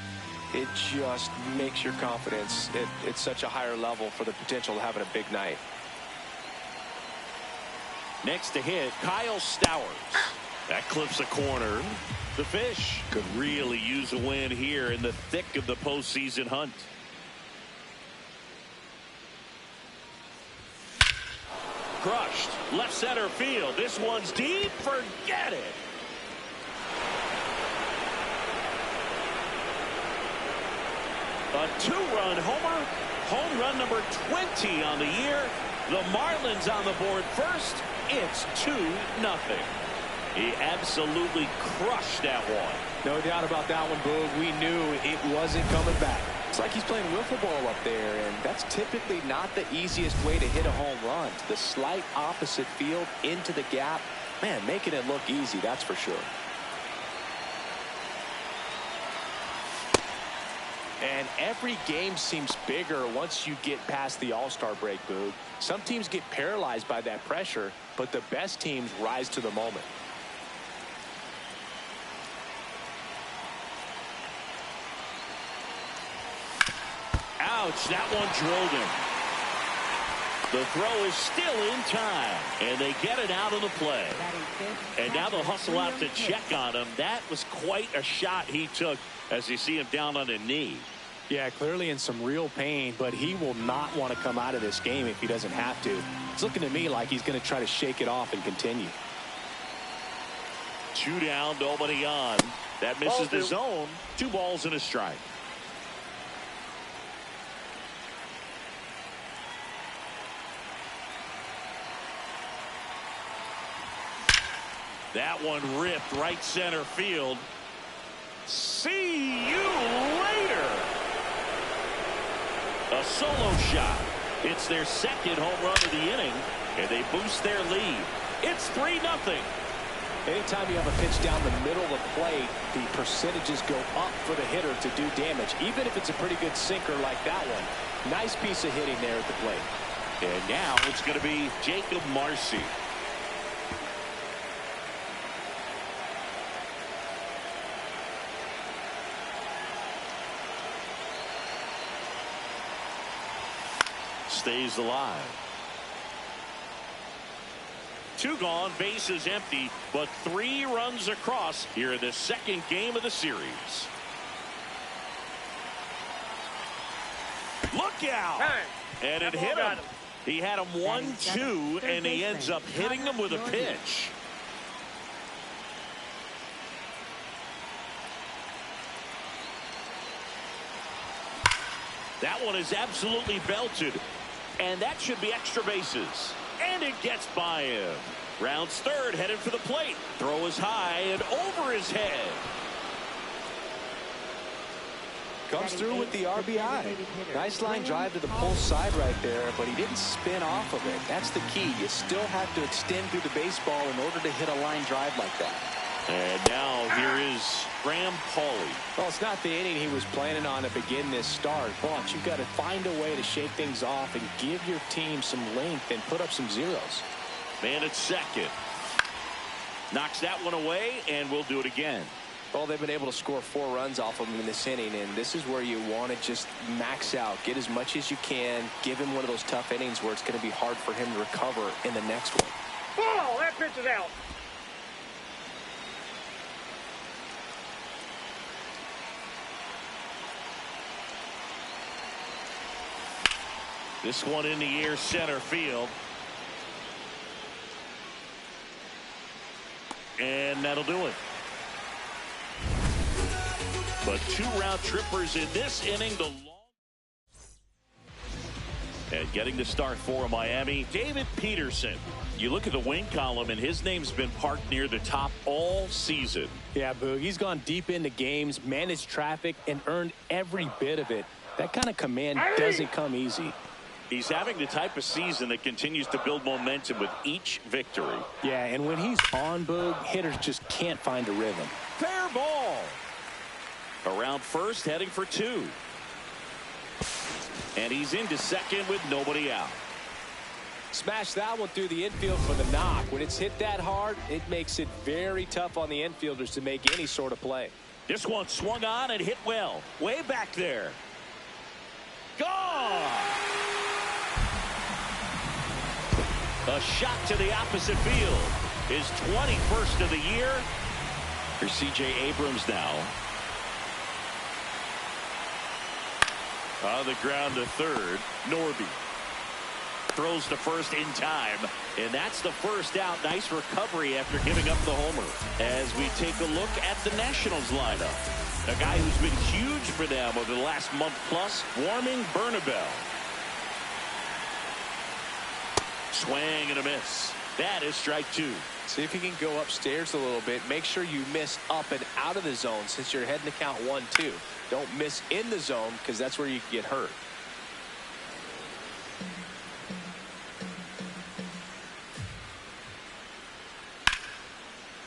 It just makes your confidence at such a higher level for the potential of having a big night. Next to hit, Kyle Stowers. That clips a corner. The Fish could really use a win here in the thick of the postseason hunt. Crushed. Left center field. This one's deep. Forget it. A two-run homer. Home run number 20 on the year. The Marlins on the board first. It's 2-0. He absolutely crushed that one. No doubt about that one, Boog. We knew it wasn't coming back. It's like he's playing wiffle ball up there, and that's typically not the easiest way to hit a home run. The slight opposite field into the gap. Man, making it look easy, that's for sure. And every game seems bigger once you get past the All-Star break, Boog. Some teams get paralyzed by that pressure, but the best teams rise to the moment. Ouch, that one drilled him. The throw is still in time, and they get it out of the play. And now they'll hustle out to check on him. That was quite a shot he took as you see him down on a knee. Yeah, clearly in some real pain, but he will not want to come out of this game if he doesn't have to. It's looking to me like he's going to try to shake it off and continue. 2 down, nobody on. That misses the zone. 2 balls and a strike. That one ripped right center field. See you later. A solo shot. It's their second home run of the inning, and they boost their lead. It's 3-0. Anytime you have a pitch down the middle of the plate, the percentages go up for the hitter to do damage, even if it's a pretty good sinker like that one. Nice piece of hitting there at the plate. And now it's going to be Jacob Marcy. Stays alive. 2 gone, bases empty, but 3 runs across here in the second game of the series. Look out! And it hit him. He had him 1-2, and he ends up hitting him with a pitch. That one is absolutely belted. And that should be extra bases. And it gets by him. Rounds third, headed for the plate. Throw is high and over his head. Comes through with the RBI. Nice line drive to the pull side right there, but he didn't spin off of it. That's the key. You still have to extend through the baseball in order to hit a line drive like that. And now here is Graham Pauley. Well, it's not the inning he was planning on to begin this start, but you've got to find a way to shake things off and give your team some length and put up some zeros. Man at second. Knocks that one away, and we'll do it again. Well, they've been able to score 4 runs off of him in this inning, and this is where you want to just max out. Get as much as you can. Give him one of those tough innings where it's going to be hard for him to recover in the next one. Ball, that pitch is out. This one in the air center field. And that'll do it. But 2 round trippers in this inning. And getting the start for Miami, David Peterson. You look at the win column, and his name's been parked near the top all season. Yeah, Boo. He's gone deep into games, managed traffic, and earned every bit of it. That kind of command doesn't come easy. He's having the type of season that continues to build momentum with each victory. Yeah, and when he's on, Boog, hitters just can't find a rhythm. Fair ball. Around first, heading for 2. And he's into second with nobody out. Smash that one through the infield for the knock. When it's hit that hard, it makes it very tough on the infielders to make any sort of play. This one swung on and hit well. Way back there. Gone! A shot to the opposite field. His 21st of the year. Here's C.J. Abrams now. On the ground to third. Norby throws to first in time, and that's the first out. Nice recovery after giving up the homer. As we take a look at the Nationals lineup, a guy who's been huge for them over the last month plus, Warming Bernabel. Swing and a miss. That is strike 2. See if you can go upstairs a little bit. Make sure you miss up and out of the zone since you're heading to count 1-2. Don't miss in the zone because that's where you can get hurt.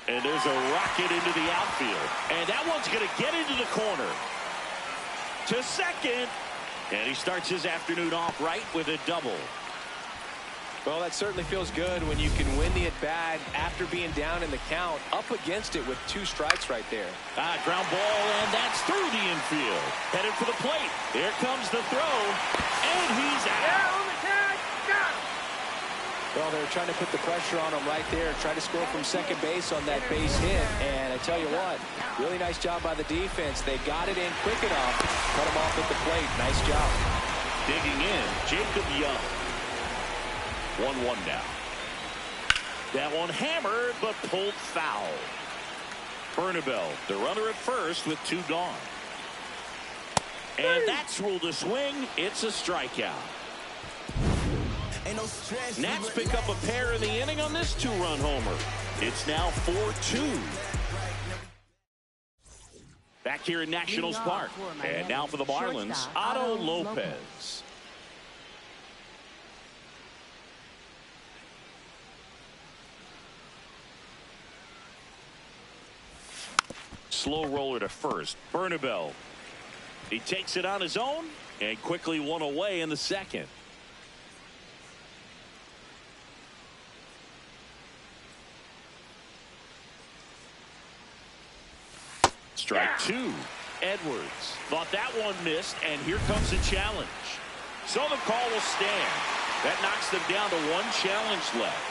And there's a rocket into the outfield. And that one's going to get into the corner. To second. And he starts his afternoon off right with a double. Well, that certainly feels good when you can win the at-bat after being down in the count, up against it with 2 strikes right there. Ground ball, and that's through the infield. Headed for the plate. Here comes the throw, and he's out. Well, they were trying to put the pressure on him right there, try to score from second base on that base hit, and I tell you what, really nice job by the defense. They got it in quick enough, cut him off at the plate. Nice job. Digging in, Jacob Young. 1-1 now. That one hammered, but pulled foul. Bernabel, the runner at first with 2 gone. And that's ruled a swing. It's a strikeout. Nats pick up a pair in the inning on this 2-run homer. It's now 4-2. Back here in Nationals Park. And now for the Marlins, Otto Lopez. Slow roller to first. Bernabel. He takes it on his own and quickly one away in the second. Strike 2. Edwards thought that one missed, and here comes the challenge. So the call will stand. That knocks them down to 1 challenge left.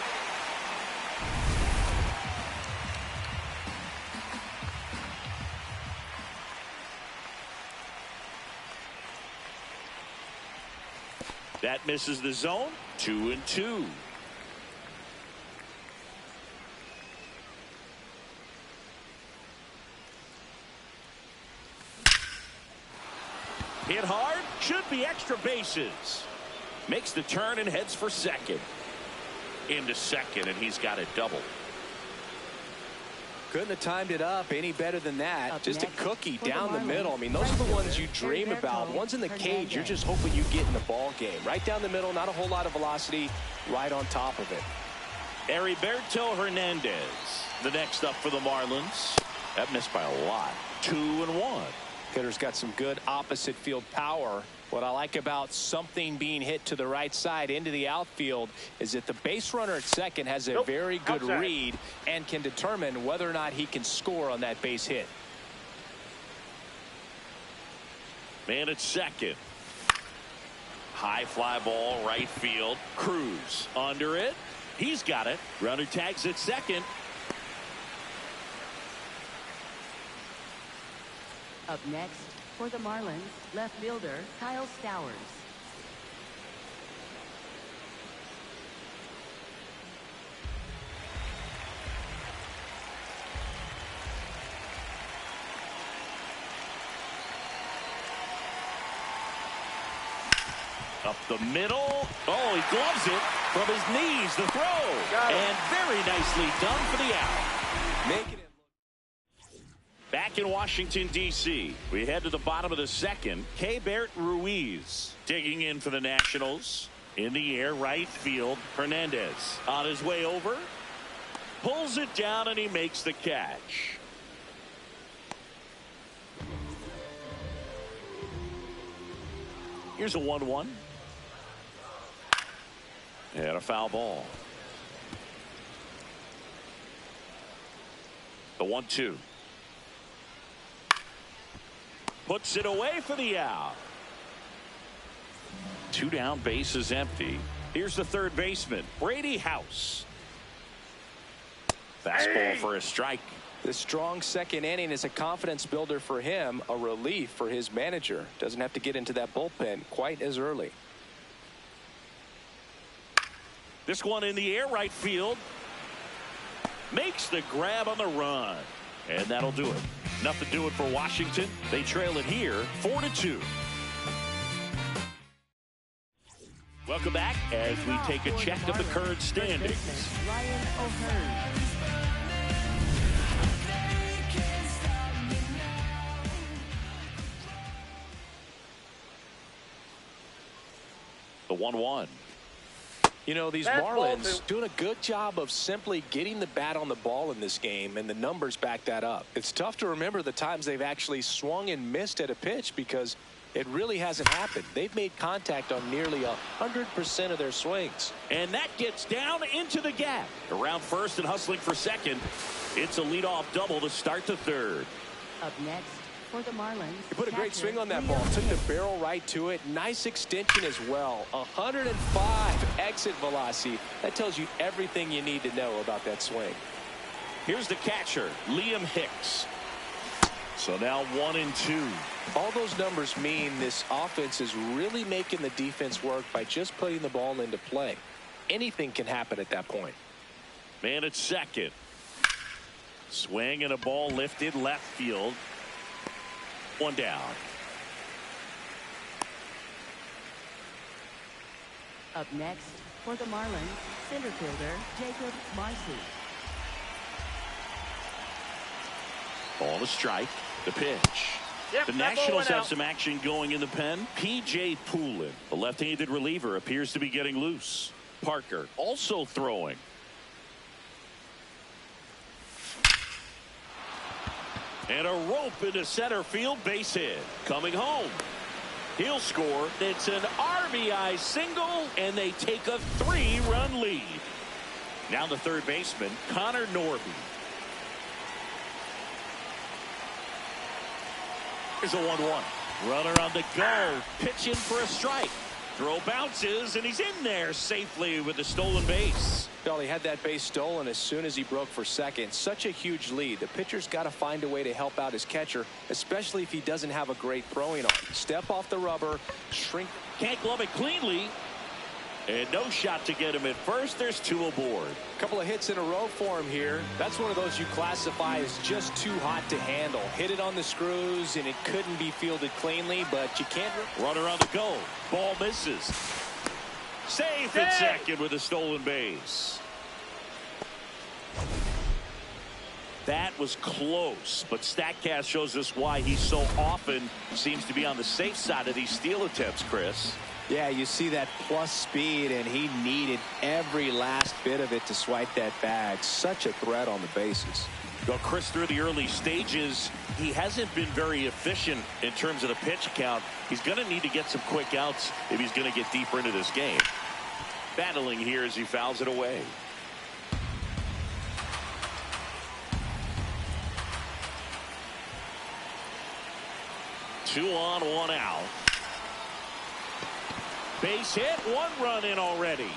That misses the zone. 2-2. Hit hard. Should be extra bases. Makes the turn and heads for second. Into second, and he's got a double. Couldn't have timed it up any better than that. Just a cookie down the middle. I mean, those are the ones you dream about. Ones in the cage, you're just hoping you get in the ball game. Right down the middle, not a whole lot of velocity, right on top of it. Heriberto Hernandez, the next up for the Marlins. That missed by a lot. 2-1. Hitter's got some good opposite field power. What I like about something being hit to the right side into the outfield is that the base runner at second has a very good read and can determine whether or not he can score on that base hit. Man at second. High fly ball, right field. Cruz under it. He's got it. Runner tags at second. Up next, for the Marlins, left fielder Kyle Stowers. Up the middle. Oh, he gloves it from his knees. The throw. And very nicely done for the out. Making it. Back in Washington, D.C., we head to the bottom of the second. Keibert Ruiz digging in for the Nationals. In the air, right field. Hernandez on his way over. Pulls it down, and he makes the catch. Here's a 1-1. And a foul ball. The 1-2. Puts it away for the out. 2 down, bases empty. Here's the third baseman, Brady House. Fastball for a strike. The strong second inning is a confidence builder for him, a relief for his manager. Doesn't have to get into that bullpen quite as early. This one in the air, right field. Makes the grab on the run. And that'll do it. Enough to do it for Washington. They trail it here 4-2. Welcome back as we take a check of the current standings. Ryan O'Hearn. The 1-1. You know, these Marlins doing a good job of simply getting the bat on the ball in this game, and the numbers back that up. It's tough to remember the times they've actually swung and missed at a pitch because it really hasn't happened. They've made contact on nearly 100% of their swings. And that gets down into the gap. Around first and hustling for second. It's a leadoff double to start the third. Up next for the Marlins. He put a great swing on that ball. Took the barrel right to it. Nice extension as well. 105 exit velocity. That tells you everything you need to know about that swing. Here's the catcher, Liam Hicks. So now 1-2. All those numbers mean this offense is really making the defense work by just putting the ball into play. Anything can happen at that point. Man at second. Swing and a ball lifted left field. 1 down. Up next for the Marlins, center fielder Jacob Marcy. Ball to strike. The pitch. Yep, The Nationals have some action going in the pen. P.J. Poulin, the left-handed reliever, appears to be getting loose. Parker also throwing. And a rope into center field, base hit. Coming home. He'll score. It's an RBI single, and they take a 3-run lead. Now the third baseman, Connor Norby. Here's a 1-1. Runner on the go. Pitching for a strike. Throw bounces, and he's in there safely with the stolen base. Well, he had that base stolen as soon as he broke for second. Such a huge lead. The pitcher's got to find a way to help out his catcher, especially if he doesn't have a great throwing arm. Step off the rubber, shrink. Can't glove it cleanly. And no shot to get him at first. There's 2 aboard. A couple of hits in a row for him here. That's one of those you classify as just too hot to handle. Hit it on the screws, and it couldn't be fielded cleanly, but you can't. Runner on the go. Ball misses. Safe at second with a stolen base. That was close, but StatCast shows us why he so often seems to be on the safe side of these steal attempts, Chris. Yeah, you see that plus speed, and he needed every last bit of it to swipe that bag. Such a threat on the bases. Well, Chris, through the early stages, he hasn't been very efficient in terms of the pitch count. He's going to need to get some quick outs if he's going to get deeper into this game. Battling here as he fouls it away. Two on, 1 out. Base hit, 1 run in already.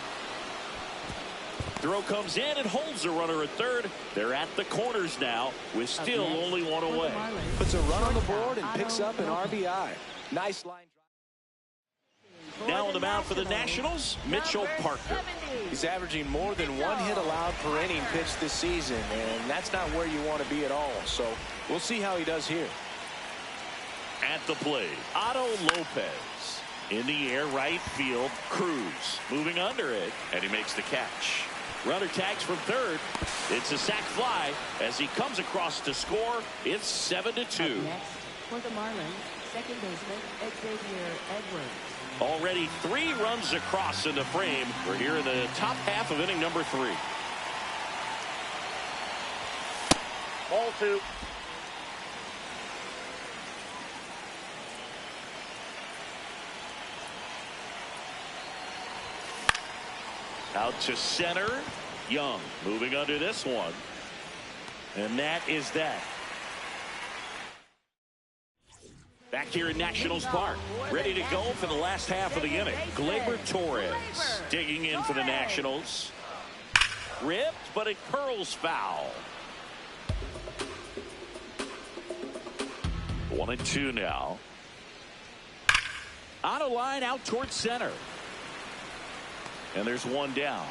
Throw comes in and holds the runner at third. They're at the corners now with still only 1 away. Puts a run on the board and picks up an RBI. Nice line. Now on the mound for the Nationals, Mitchell Parker. He's averaging more than 1 hit allowed per inning pitched this season, and that's not where you want to be at all. So we'll see how he does here. At the plate, Otto Lopez. In the air, right field. Cruz moving under it, and he makes the catch. Runner tags from third. It's a sac fly as he comes across to score. It's 7-2. Next for the Marlins, second baseman Xavier Edwards. Already 3 runs across in the frame. We're here in the top half of inning number 3. Ball 2. Out to center. Young moving under this one. And that is that. Back here in Nationals Park. Ready to go for the last half of the inning. Gleyber Torres digging in for the Nationals. Ripped, but it curls foul. 1-2 now. On a line out towards center. And there's one down.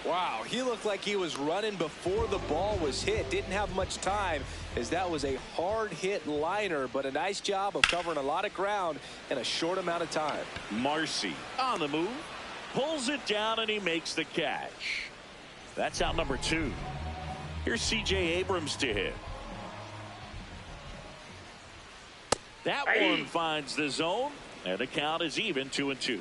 Wow, he looked like he was running before the ball was hit. Didn't have much time as that was a hard hit liner, but a nice job of covering a lot of ground in a short amount of time. Marcy on the move. Pulls it down and he makes the catch. That's out number 2. Here's C.J. Abrams to hit. That one finds the zone, and the count is even 2-2.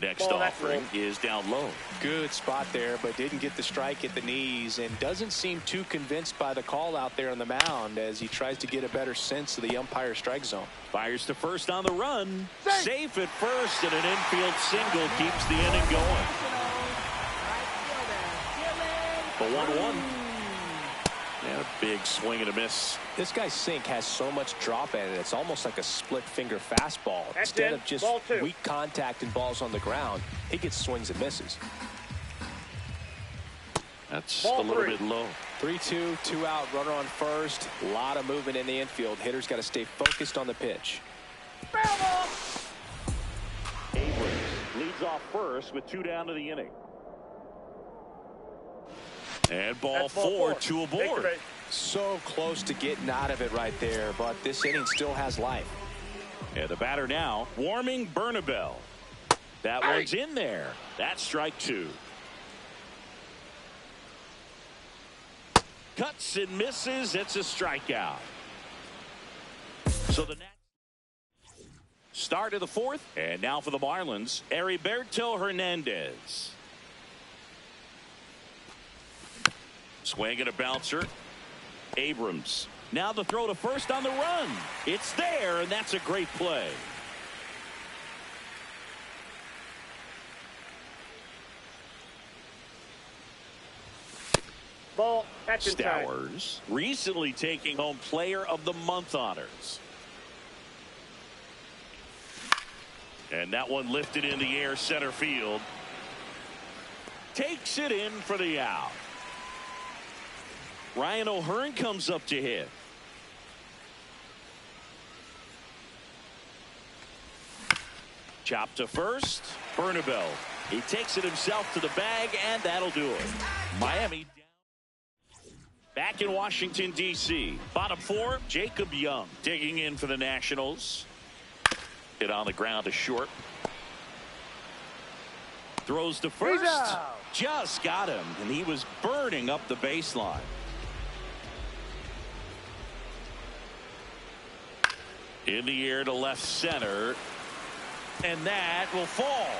Next offering is down low. Good spot there, but didn't get the strike at the knees and doesn't seem too convinced by the call out there on the mound as he tries to get a better sense of the umpire strike zone. Fires to first on the run. Safe at first, and an infield single keeps the inning going. The 1-1. And a big swing and a miss. This guy's sink has so much drop in it. It's almost like a split finger fastball. Instead of just weak contact and balls on the ground, he gets swings and misses. That's a little bit low. 3-2, 2 out, runner on first. A lot of movement in the infield. Hitter's got to stay focused on the pitch. Abrams leads off first with 2 down to the inning. And ball 4, 2 aboard. So close to getting out of it right there, but this inning still has life. And the batter now, Warming Bernabel. That one's in there. That's strike 2. Cuts and misses. It's a strikeout. So the next start of the 4th. And now for the Marlins, Heriberto Hernandez. Swing and a bouncer. Abrams. Now the throw to first on the run. It's there, and that's a great play. Ball. That's Stowers recently taking home Player of the Month honors. And that one lifted in the air center field. Takes it in for the out. Ryan O'Hearn comes up to hit. Chop to first. Bernabel. He takes it himself to the bag, and that'll do it. Miami down. Back in Washington, D.C. Bottom 4, Jacob Young digging in for the Nationals. Hit on the ground to short. Throws to first. Just got him, and he was burning up the baseline. In the air to left center. And that will fall.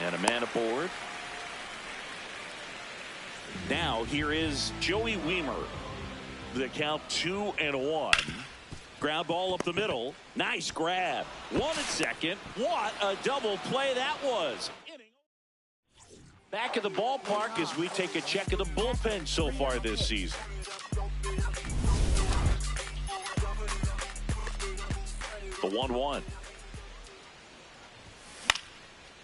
And a man aboard. Now here is Joey Wiemer. The count 2-1. Ground ball up the middle. Nice grab. 1 at second. What a double play that was. Back at the ballpark as we take a check of the bullpen so far this season. The 1-1.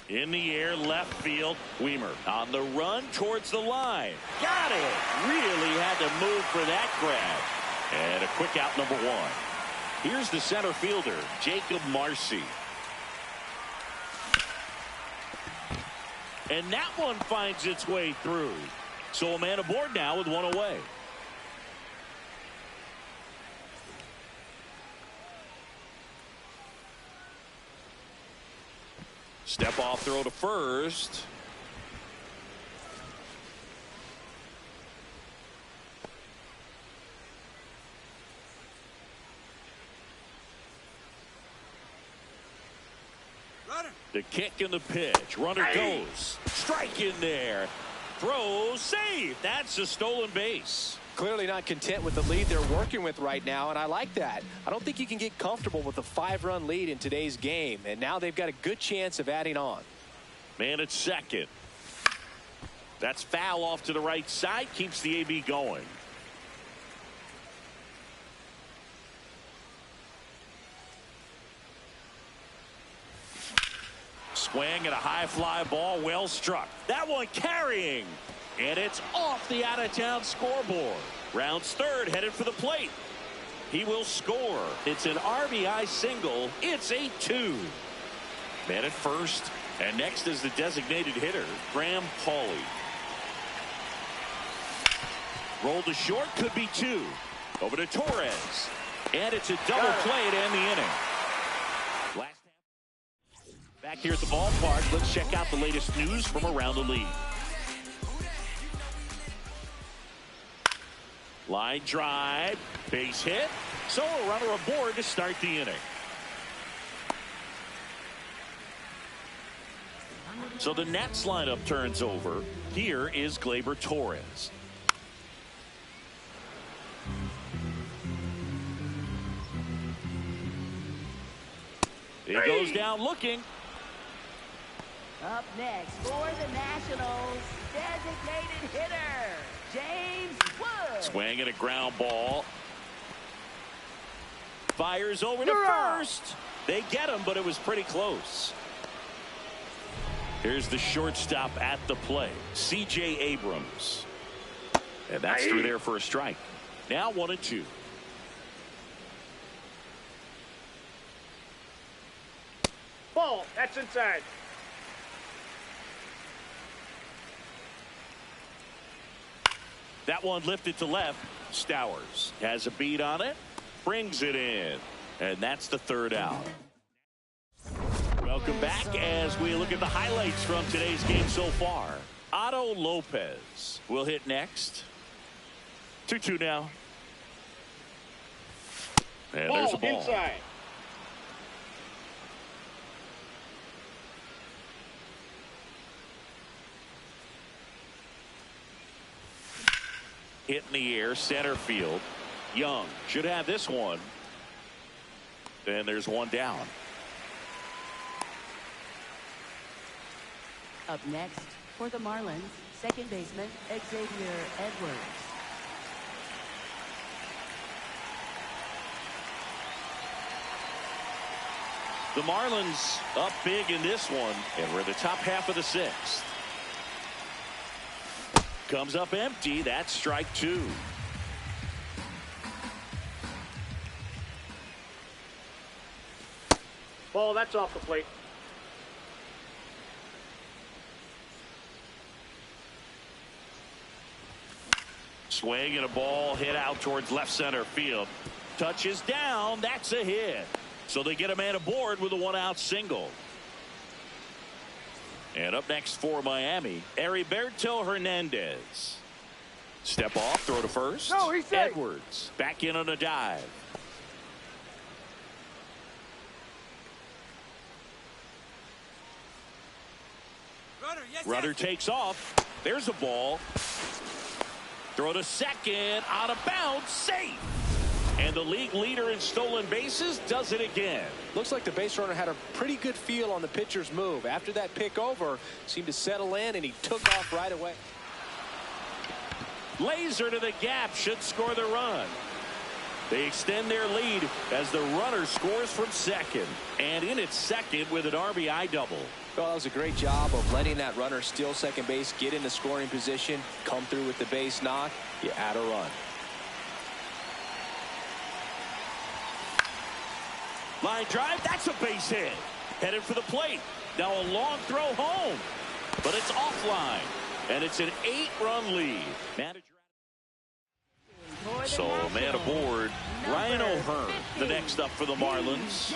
In the air, left field. Wiemer on the run towards the line. Got it. Really had to move for that grab. And a quick out, number 1. Here's the center fielder, Jacob Marcy. And that one finds its way through. So a man aboard now with 1 away. Step off throw to first. The kick and the pitch. Runner goes. Strike in there. Throws. Save. That's a stolen base. Clearly not content with the lead they're working with right now, and I like that. I don't think you can get comfortable with a 5-run lead in today's game, and now they've got a good chance of adding on. Man at second. That's foul off to the right side. Keeps the AB going. Swing and a high fly ball, well struck. That one carrying, and it's off the out-of-town scoreboard. Rounds third, headed for the plate. He will score. It's an RBI single. It's 8-2. Man at first, and next is the designated hitter, Graham Pauley. Rolled to short, could be two. Over to Torres, and it's a double play to end the inning. Back here at the ballpark, let's check out the latest news from around the league. Line drive, base hit, so a runner aboard to start the inning. So the Nats lineup turns over. Here is Gleyber Torres. He goes down looking. Up next for the Nationals, designated hitter, James Wood. Swing and a ground ball. Fires over to first. They get him, but it was pretty close. Here's the shortstop at the plate, C.J. Abrams. And that's through there for a strike. Now 1-2. Ball. That's inside. That one lifted to left. Stowers has a beat on it. Brings it in. And that's the third out. Welcome back as we look at the highlights from today's game so far. Otto Lopez will hit next. 2-2 now. And there's a ball. Inside. Hit in the air, center field. Young should have this one. Then there's one down. Up next for the Marlins, second baseman Xavier Edwards. The Marlins up big in this one, and we're in the top half of the sixth. Comes up empty. That's strike two. Ball. That's off the plate. Swing and a ball hit out towards left center field. Touches down. That's a hit. So they get a man aboard with a one-out single. And up next for Miami, Heriberto Hernandez. Step off, throw to first. No, he's safe. Edwards back in on a dive. Runner takes off. There's a ball. Throw to second, out of bounds, safe. And the league leader in stolen bases does it again. Looks like the base runner had a pretty good feel on the pitcher's move. After that pick over, seemed to settle in, and he took off right away. Laser to the gap, should score the run. They extend their lead as the runner scores from second. And in its second with an RBI double. Well, that was a great job of letting that runner steal second base, get in the scoring position, come through with the base knock. You add a run. Line drive, that's a base hit. Headed for the plate. Now a long throw home. But it's offline. And it's an 8-run lead. So a man aboard, Ryan O'Hearn, the next up for the Marlins.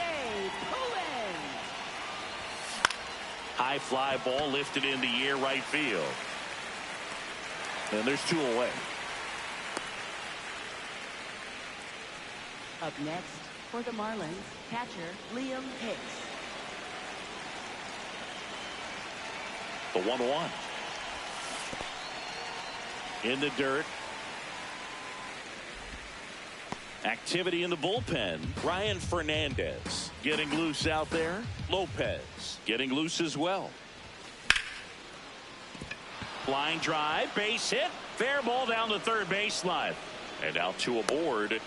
High fly ball lifted in the air right field. And there's 2 away. Up next for the Marlins, catcher Liam Hicks. The 1-1. In the dirt. Activity in the bullpen. Ryan Fernandez getting loose out there. Lopez getting loose as well. Line drive, base hit, fair ball down the third baseline. And out 2 aboard.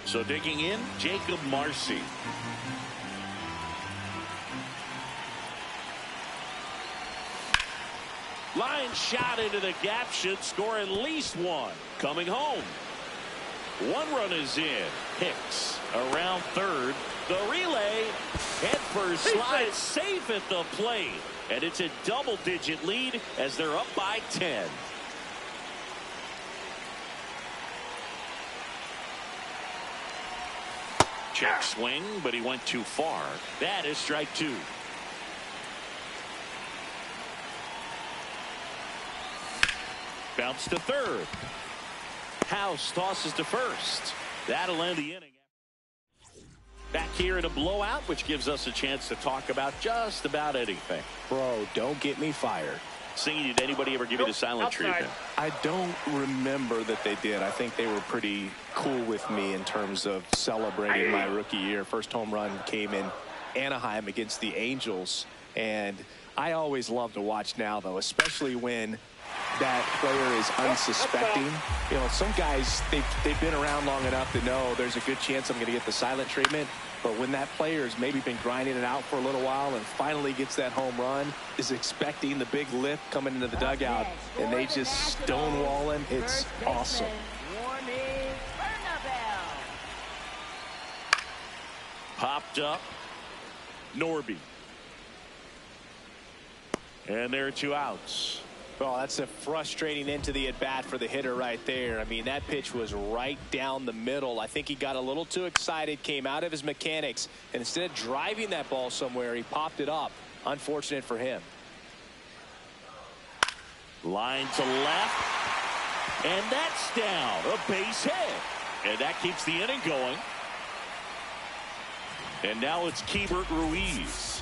So digging in, Jacob Marcy. Line shot into the gap, should score at least 1. Coming home. 1 run is in. Hicks around third. The relay. Head first slide safe at the plate. And it's a double-digit lead as they're up by 10. Check swing, but he went too far. That is strike 2. Bounce to third. House tosses to first. That'll end the inning. Back here in a blowout, which gives us a chance to talk about just about anything. Bro, don't get me fired. Singing, did anybody ever give you the silent treatment? I don't remember that they did. I think they were pretty cool with me in terms of celebrating my rookie year. First home run came in Anaheim against the Angels. And I always love to watch now, though, especially when that player is unsuspecting. You know, some guys, they've been around long enough to know there's a good chance I'm going to get the silent treatment. But when that player has maybe been grinding it out for a little while and finally gets that home run, is expecting the big lift coming into the dugout, and they just stonewall him, it's awesome. Popped up. Norby. And there are 2 outs. Well, that's a frustrating into the at-bat for the hitter right there. I mean, that pitch was right down the middle. I think he got a little too excited, came out of his mechanics, and instead of driving that ball somewhere, he popped it up. Unfortunate for him. Line to left. And that's down. A base hit. And that keeps the inning going. And now it's Keibert Ruiz.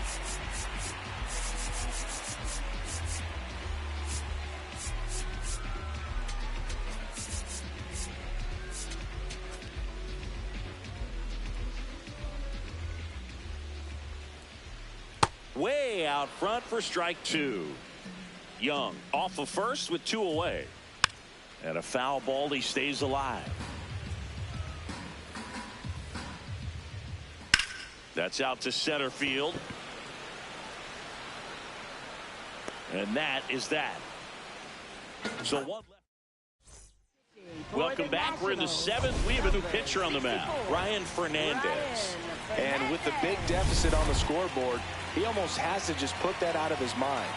Way out front for strike 2. Young off of first with 2 away. And a foul ball, he stays alive. That's out to center field. And that is that. So 1 left. Welcome back. We're in the 7th. We have a new pitcher on the mound, Ryan Fernandez. And with the big deficit on the scoreboard, he almost has to just put that out of his mind.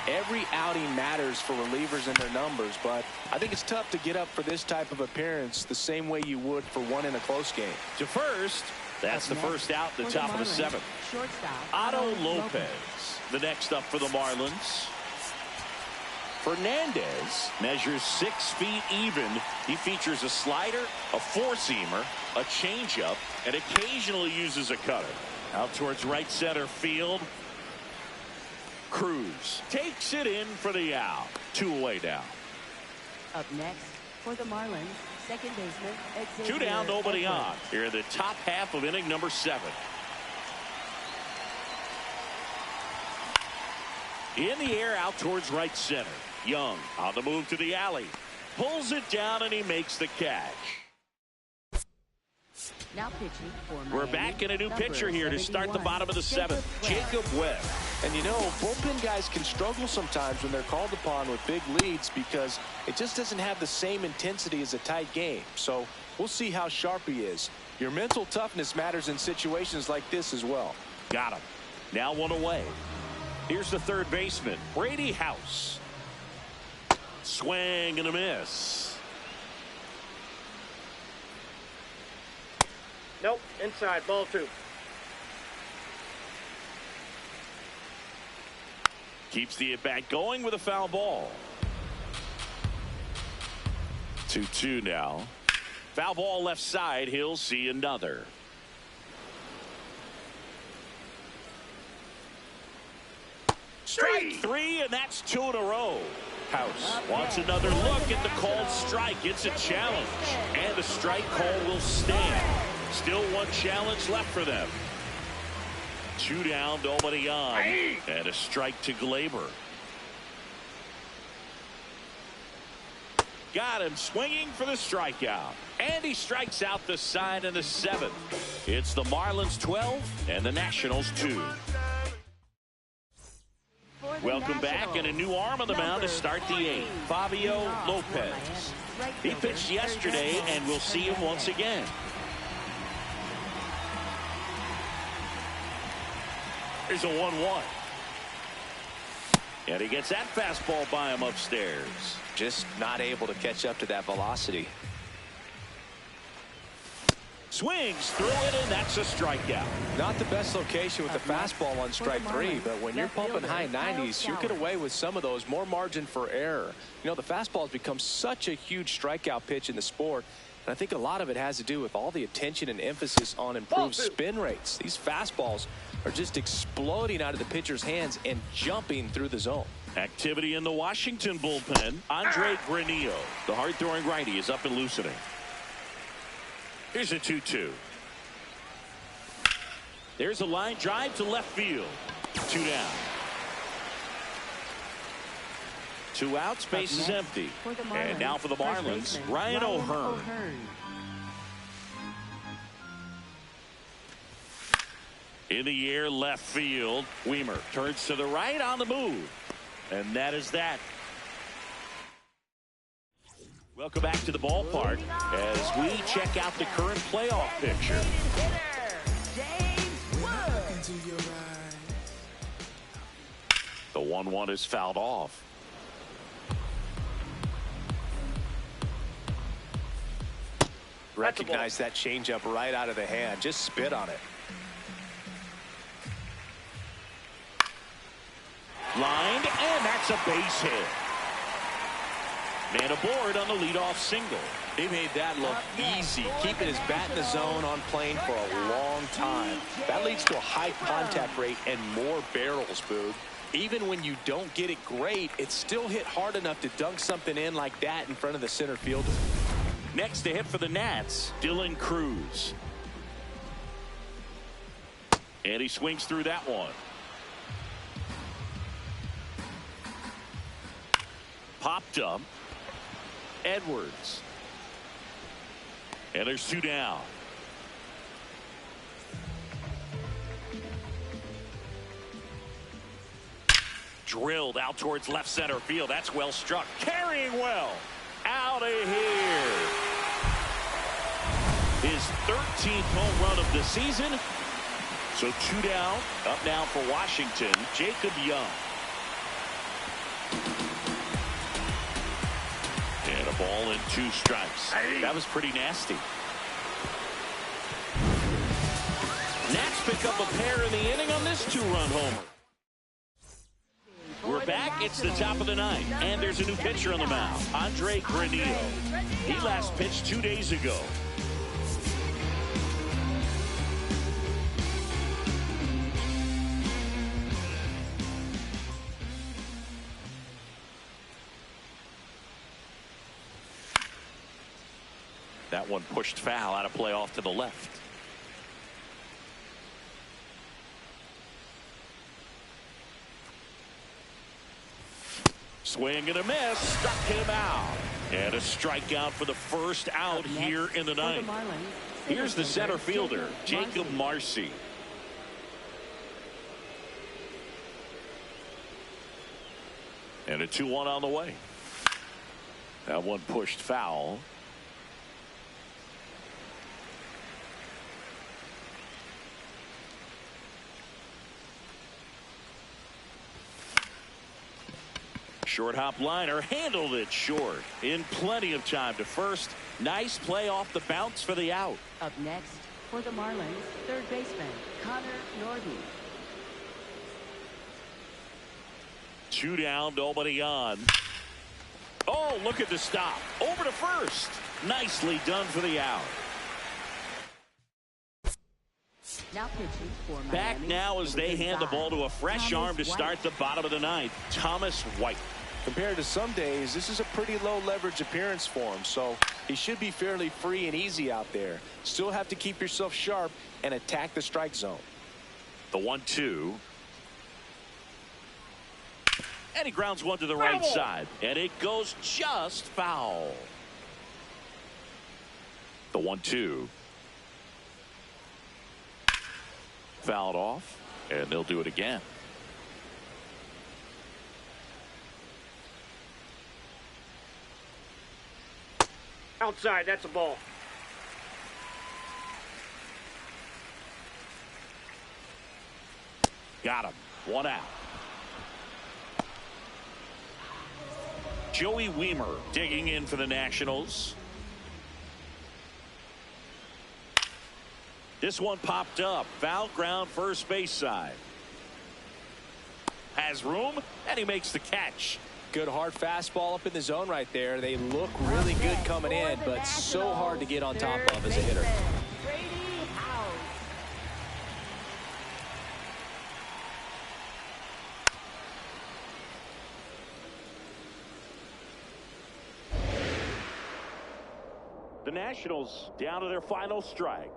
Every outing matters for relievers and their numbers, but I think it's tough to get up for this type of appearance the same way you would for one in a close game. To first, that's the first out, the top of the 7th. Otto Lopez, the next up for the Marlins. Fernandez measures 6 feet even. He features a slider, a 4-seamer, a changeup, and occasionally uses a cutter. Out towards right center field. Cruz takes it in for the out. 2 away now. Up next for the Marlins, second baseman Xavier 2 down, nobody Edwards. on. Here in the top half of inning number 7. In the air out towards right center. Young on the move to the alley. Pulls it down and he makes the catch. Now pitching for We're Miami, back in a new number pitcher here to start the 71, bottom of the 7th. Jacob Webb. And you know, bullpen guys can struggle sometimes when they're called upon with big leads because it just doesn't have the same intensity as a tight game. So we'll see how sharp he is. Your mental toughness matters in situations like this as well. Got him. Now 1 away. Here's the third baseman, Brady House. Swing and a miss. Nope, inside, ball 2. Keeps the at-bat going with a foul ball. 2-2 now. Foul ball left side. He'll see another. Strike three, and that's 2 in a row. House wants another look at the called strike. It's a challenge, and the strike call will stand. Still one challenge left for them. 2 down, nobody on, and a strike to Glaber. Got him swinging for the strikeout, and he strikes out the side in the 7th. It's the Marlins 12 and the Nationals 2. Welcome back, and a new arm on the mound to start the 8th. Fabio Lopez. He pitched yesterday, and we'll see him once again. Here's a 1-1. And he gets that fastball by him upstairs. Just not able to catch up to that velocity. Swings through it, and that's a strikeout. Not the best location with the fastball on strike 3, but when you're pumping high 90s, you get away with some of those. More margin for error. You know, the fastball has become such a huge strikeout pitch in the sport, and I think a lot of it has to do with all the attention and emphasis on improved spin rates. These fastballs are just exploding out of the pitcher's hands and jumping through the zone. Activity in the Washington bullpen. Andre Granillo, the hard-throwing righty, is up and loosening. Here's a 2-2. There's a line drive to left field. 2 down. 2 outs, base is empty. And now for the Marlins, Ryan O'Hearn. In the air, left field. Weimer turns to the right on the move. And that is that. Welcome back to the ballpark as we check out the current playoff picture. The 1-1 is fouled off. Recognize that changeup right out of the hand. Just spit on it. Lined, and that's a base hit. Man aboard on the leadoff single. He made that look easy, keeping his bat in the zone on plane for a long time. That leads to a high contact rate and more barrels, Boog. Even when you don't get it great, it's still hit hard enough to dunk something in like that in front of the center fielder. Next to hit for the Nats, Dylan Cruz. And he swings through that one. Popped up. Edwards. And there's 2 down. Drilled out towards left center field. That's well struck. Carrying well. Out of here. His 13th home run of the season. So 2 down. Up now for Washington, Jacob Young. And a ball and 2 strikes. That was pretty nasty. Nats pick up a pair in the inning on this 2-run homer. We're back. It's the top of the 9th, and there's a new pitcher on the mound, Andre Granillo. He last pitched 2 days ago. That one pushed foul, out of play off to the left. Swing and a miss, struck him out. And a strikeout for the first out here in the 9th. Here's the center fielder, Jacob Marcy. And a 2-1 on the way. That one pushed foul. Short hop liner, handled it short. In plenty of time to first. Nice play off the bounce for the out. Up next for the Marlins, third baseman Connor Norton. 2 down, nobody on. Oh, look at the stop. Over to first. Nicely done for the out. Now pitching for Miami. Back now as they hand the ball to a fresh arm to start the bottom of the ninth. Thomas White. Compared to some days, this is a pretty low leverage appearance for him, so he should be fairly free and easy out there. Still have to keep yourself sharp and attack the strike zone. The 1-2. And he grounds one to the right side, and it goes just foul. The 1-2. Fouled off, and they'll do it again. Outside, that's a ball. Got him. 1 out. Joey Wiemer digging in for the Nationals. This one popped up. Foul ground, first base side. Has room, and he makes the catch. Good hard fastball up in the zone right there. They look really good coming in, but so hard to get on top of as a hitter. The Nationals down to their final strike.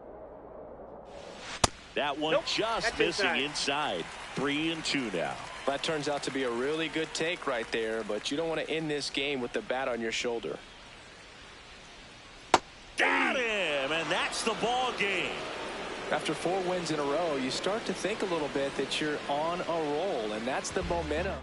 That one just missing inside. 3-2 now. That turns out to be a really good take right there, but you don't want to end this game with the bat on your shoulder. Got him, and that's the ball game. After 4 wins in a row, you start to think a little bit that you're on a roll, and that's the momentum.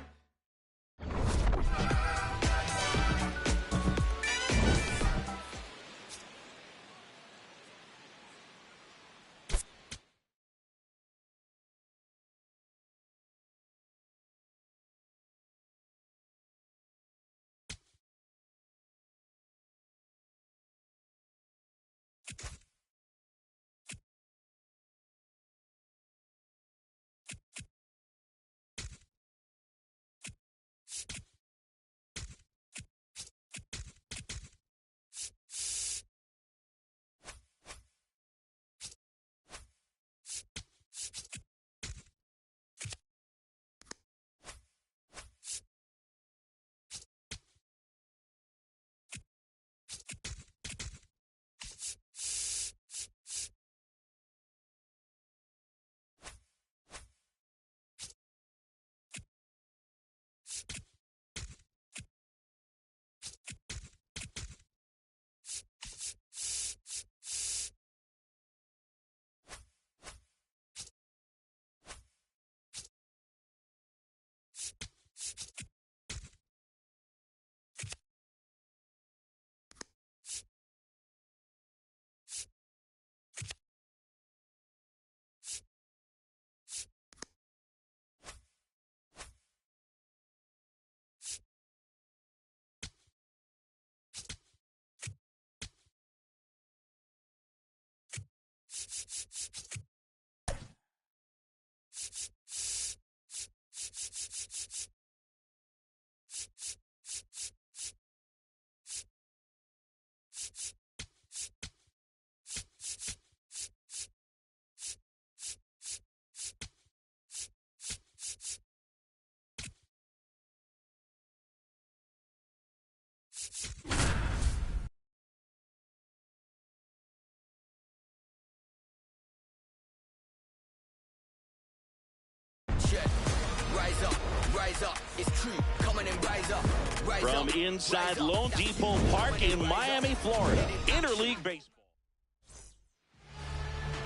From inside Lone Depot Park in Miami, Florida, Interleague Baseball.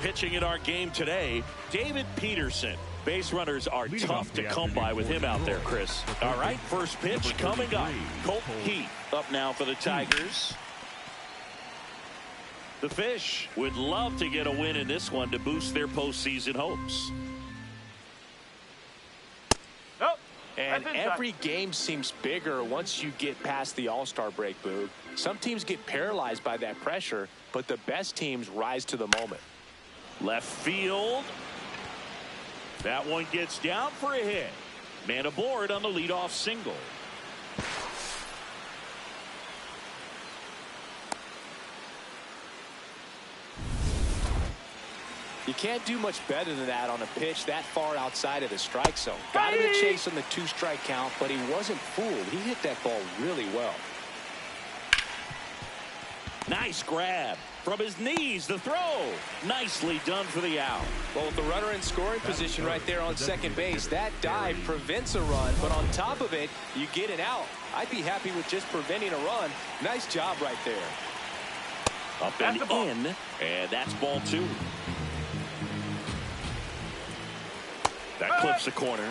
Pitching in our game today, David Peterson. Base runners are tough to come by with him out there, Chris. All right, first pitch coming up. Colt Heath up now for the Tigers. The Fish would love to get a win in this one to boost their postseason hopes. And every game seems bigger once you get past the All-Star break, Boog. Some teams get paralyzed by that pressure, but the best teams rise to the moment. Left field. That one gets down for a hit. Man aboard on the leadoff single. You can't do much better than that on a pitch that far outside of the strike zone. Got him to chase on the 2-strike count, but he wasn't fooled. He hit that ball really well. Nice grab. From his knees, the throw. Nicely done for the out. Well, with the runner in scoring position right there on second base, that dive prevents a run, but on top of it, you get an out. I'd be happy with just preventing a run. Nice job right there. Up and in, and that's ball 2. That clips the corner.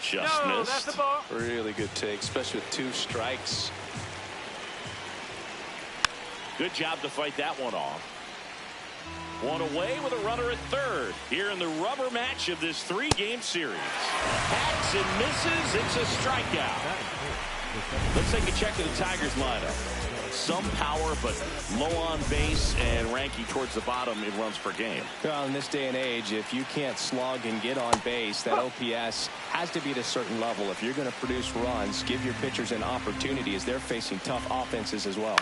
Just missed. That's the ball. Really good take, especially with 2 strikes. Good job to fight that one off. One away with a runner at third here in the rubber match of this 3-game series. Hacks and misses. It's a strikeout. Let's take a check of the Tigers lineup. Some power, but low on base and ranking towards the bottom in runs per game. Well, in this day and age, if you can't slug and get on base, that OPS has to be at a certain level. If you're going to produce runs, give your pitchers an opportunity as they're facing tough offenses as well.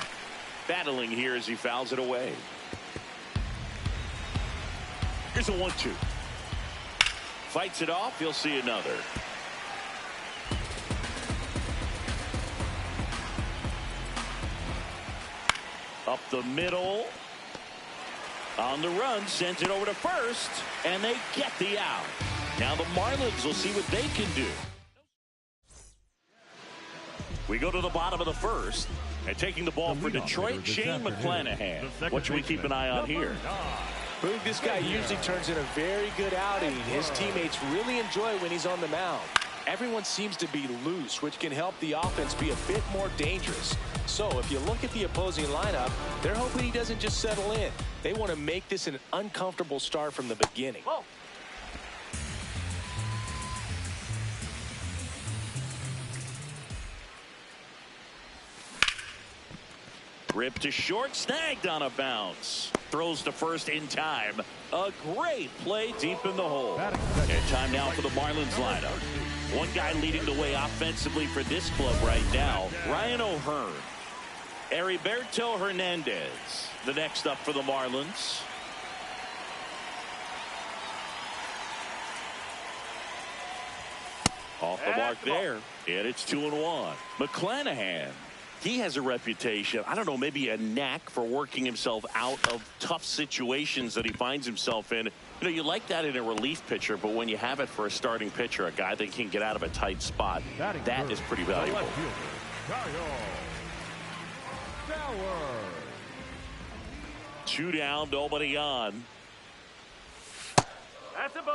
Battling here as he fouls it away. Here's a 1-2. Fights it off. You'll see another. Up the middle. On the run, sends it over to first, and they get the out. Now the Marlins will see what they can do. We go to the bottom of the first, and taking the ball for Detroit, Shane McClanahan. What should we keep an eye on here? Boog, this guy usually turns in a very good outing. His teammates really enjoy when he's on the mound. Everyone seems to be loose, which can help the offense be a bit more dangerous. So if you look at the opposing lineup, they're hoping he doesn't just settle in. They want to make this an uncomfortable start from the beginning. Whoa. Ripped to short, snagged on a bounce. Throws to first in time. A great play deep in the hole. And time now for the Marlins lineup. One guy leading the way offensively for this club right now, Ryan O'Hearn. Heriberto Hernandez, the next up for the Marlins. Off the mark there, and it's 2-1. McClanahan, he has a reputation, I don't know, maybe a knack for working himself out of tough situations that he finds himself in. You know, you like that in a relief pitcher, but when you have it for a starting pitcher, a guy that can get out of a tight spot, that is pretty valuable. 2 down, nobody on.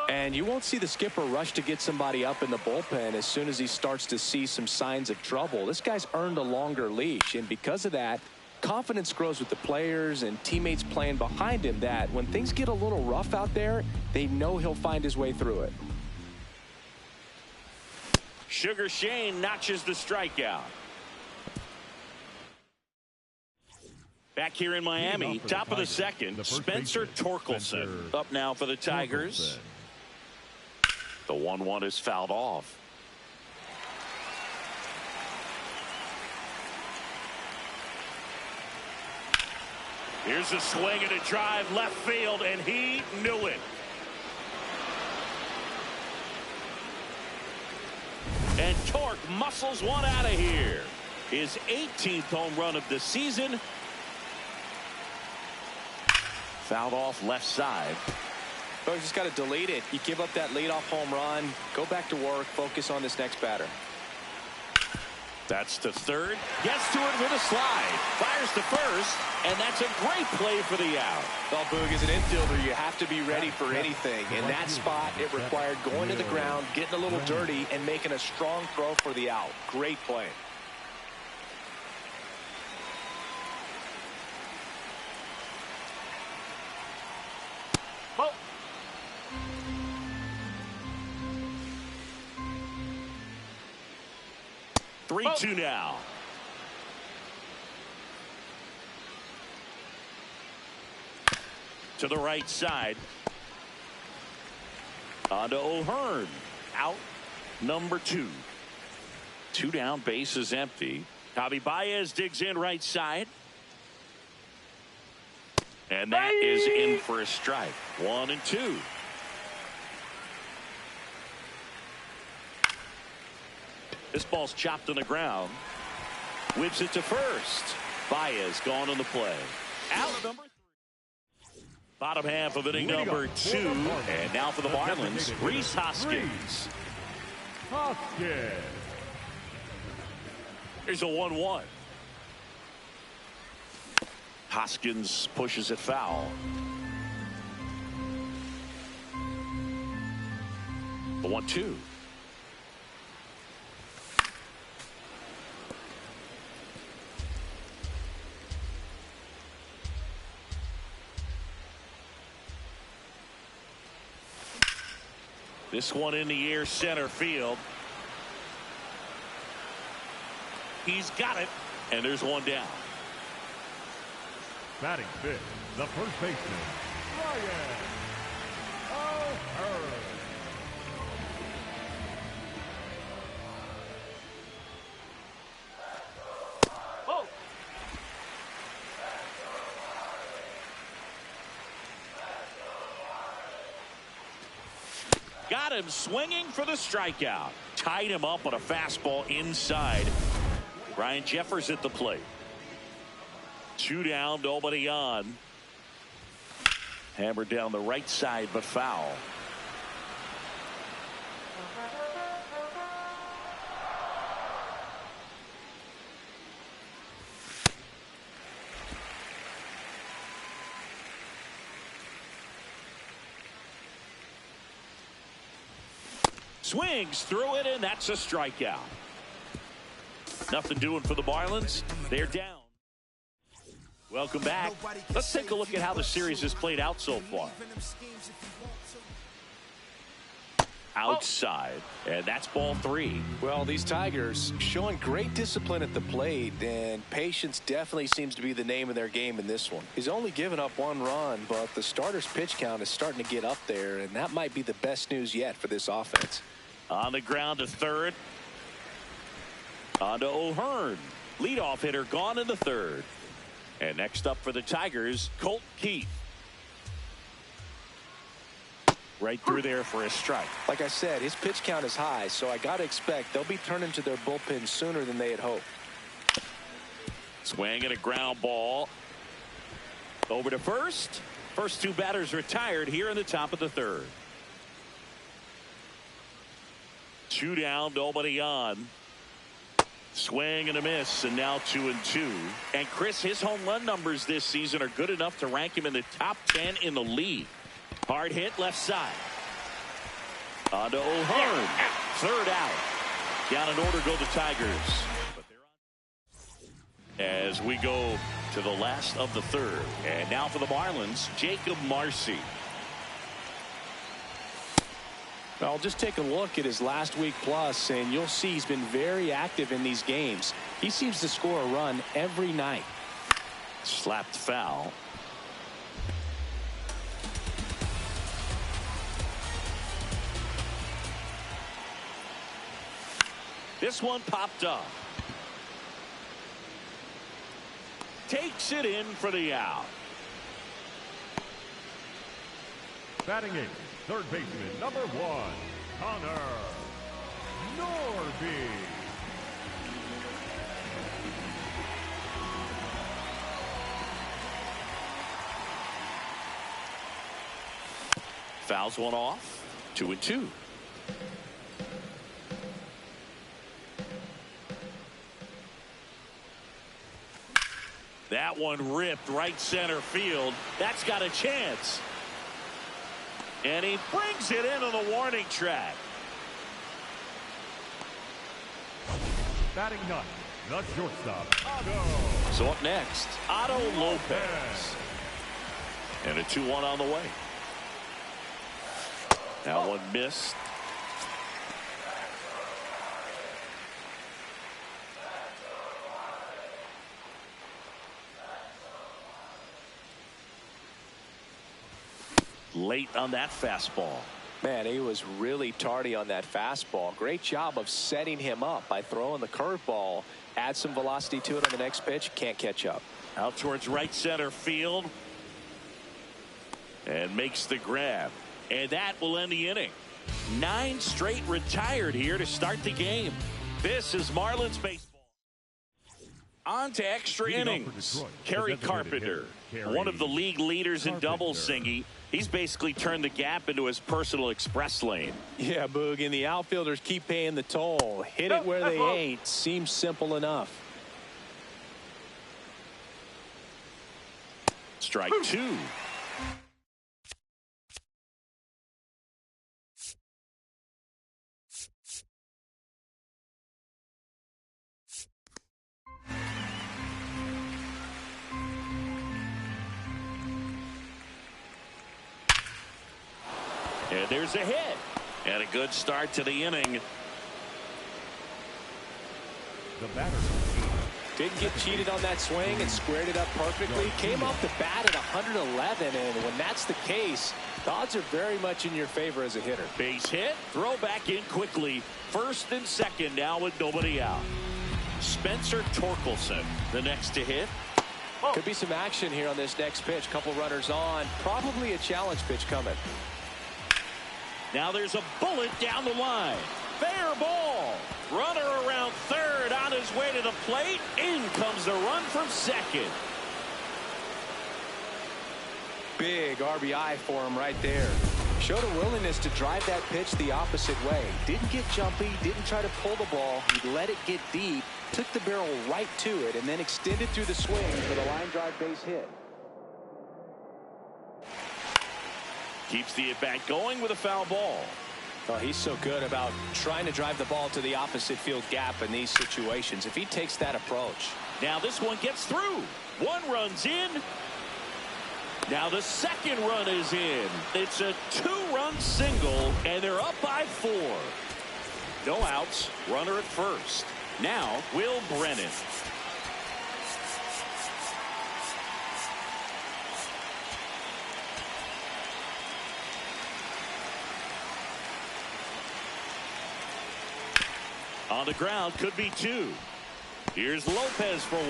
And you won't see the skipper rush to get somebody up in the bullpen as soon as he starts to see some signs of trouble. This guy's earned a longer leash, and because of that, confidence grows with the players and teammates playing behind him, that when things get a little rough out there, they know he'll find his way through it. Sugar Shane notches the strikeout. Back here in Miami, top of the second, Spencer Torkelson up now for the Tigers. The 1-1 is fouled off. Here's a swing and a drive left field, and he knew it. And Torque muscles one out of here. His 18th home run of the season. Fouled off left side. Oh, you just got to delete it. You give up that leadoff home run. Go back to work. Focus on this next batter. That's to third. Gets to it with a slide. Fires to first. And that's a great play for the out. Well, Boog, as an infielder, you have to be ready for anything. In that spot, it required going to the ground, getting a little dirty, and making a strong throw for the out. Great play. Oh. 3-2 now. To the right side. On to O'Hearn. Out number 2. 2 down, base is empty. Javi Baez digs in right side. And that is in for a strike. 1-2. This ball's chopped on the ground. Whips it to first. Baez gone on the play. Out number 3. Bottom half of inning number 2. And now for the Marlins, Rhys Hoskins. Here's a 1-1. Hoskins pushes it foul. The 1-2. This one in the air, center field. He's got it, and there's one down. Batting fifth, the first baseman, Ryan O'Hearn. Oh! Got him swinging for the strikeout. Tied him up on a fastball inside. Ryan Jeffers at the plate. 2 down, nobody on. Hammered down the right side, but foul. Swings through it, and that's a strikeout. Nothing doing for the Marlins. They're down. Welcome back. Let's take a look at how the series has played out so far. Outside, and that's ball 3. Well, these Tigers showing great discipline at the plate, and patience definitely seems to be the name of their game in this one. He's only given up 1 run, but the starter's pitch count is starting to get up there, and that might be the best news yet for this offense. On the ground to third. On to O'Hearn. Leadoff hitter gone in the 3rd. And next up for the Tigers, Colt Keith. Right through there for a strike. Like I said, his pitch count is high, so I got to expect they'll be turning to their bullpen sooner than they had hoped. Swing and a ground ball. Over to first. First 2 batters retired here in the top of the 3rd. 2 down, nobody on. Swing and a miss, and now 2-2. And Chris, his home run numbers this season are good enough to rank him in the top 10 in the league. Hard hit left side. On to O'Hearn. 3rd out. Down in order go the Tigers. As we go to the last of the 3rd. And now for the Marlins, Jacob Marcy. I'll just take a look at his last week plus, and you'll see he's been very active in these games. He seems to score a run every night. Slapped foul. This one popped up. Takes it in for the out. Batting 8th, third baseman, number 1, Connor Norby. Fouls one off. 2-2. That one ripped right center field. That's got a chance. And he brings it into the warning track. Batting 9th, the shortstop, Otto. So up next, Otto Lopez. And a 2-1 on the way. That one missed. Late on that fastball. Man, he was really tardy on that fastball. Great job of setting him up by throwing the curveball. Add some velocity to it on the next pitch. Can't catch up. Out towards right center field. And makes the grab. And that will end the inning. 9 straight retired here to start the game. This is Marlins baseball. On to extra innings. Kerry Carpenter, one of the league leaders in doubles, Singy. He's basically turned the gap into his personal express lane. Yeah, Boog, and the outfielders keep paying the toll. Hit it where they ain't. Seems simple enough. Strike 2. And there's a hit. And a good start to the inning. The batter. Didn't get cheated on that swing and squared it up perfectly. Came off the bat at 111, and when that's the case, the odds are very much in your favor as a hitter. Base hit. Throw back in quickly. First and second now with nobody out. Spencer Torkelson, the next to hit. Could be some action here on this next pitch. Couple runners on. Probably a challenge pitch coming. Now there's a bullet down the line. Fair ball. Runner around third on his way to the plate. In comes the run from second. Big RBI for him right there. Showed a willingness to drive that pitch the opposite way. Didn't get jumpy. Didn't try to pull the ball. He let it get deep. Took the barrel right to it and then extended through the swing for the line drive base hit. Keeps the at-bat going with a foul ball. Oh, he's so good about trying to drive the ball to the opposite field gap in these situations. If he takes that approach. Now this one gets through. One run's in. Now the second run is in. It's a 2-run single, and they're up by 4. No outs. Runner at first. Now Will Brennan. On the ground, could be 2. Here's Lopez for 1.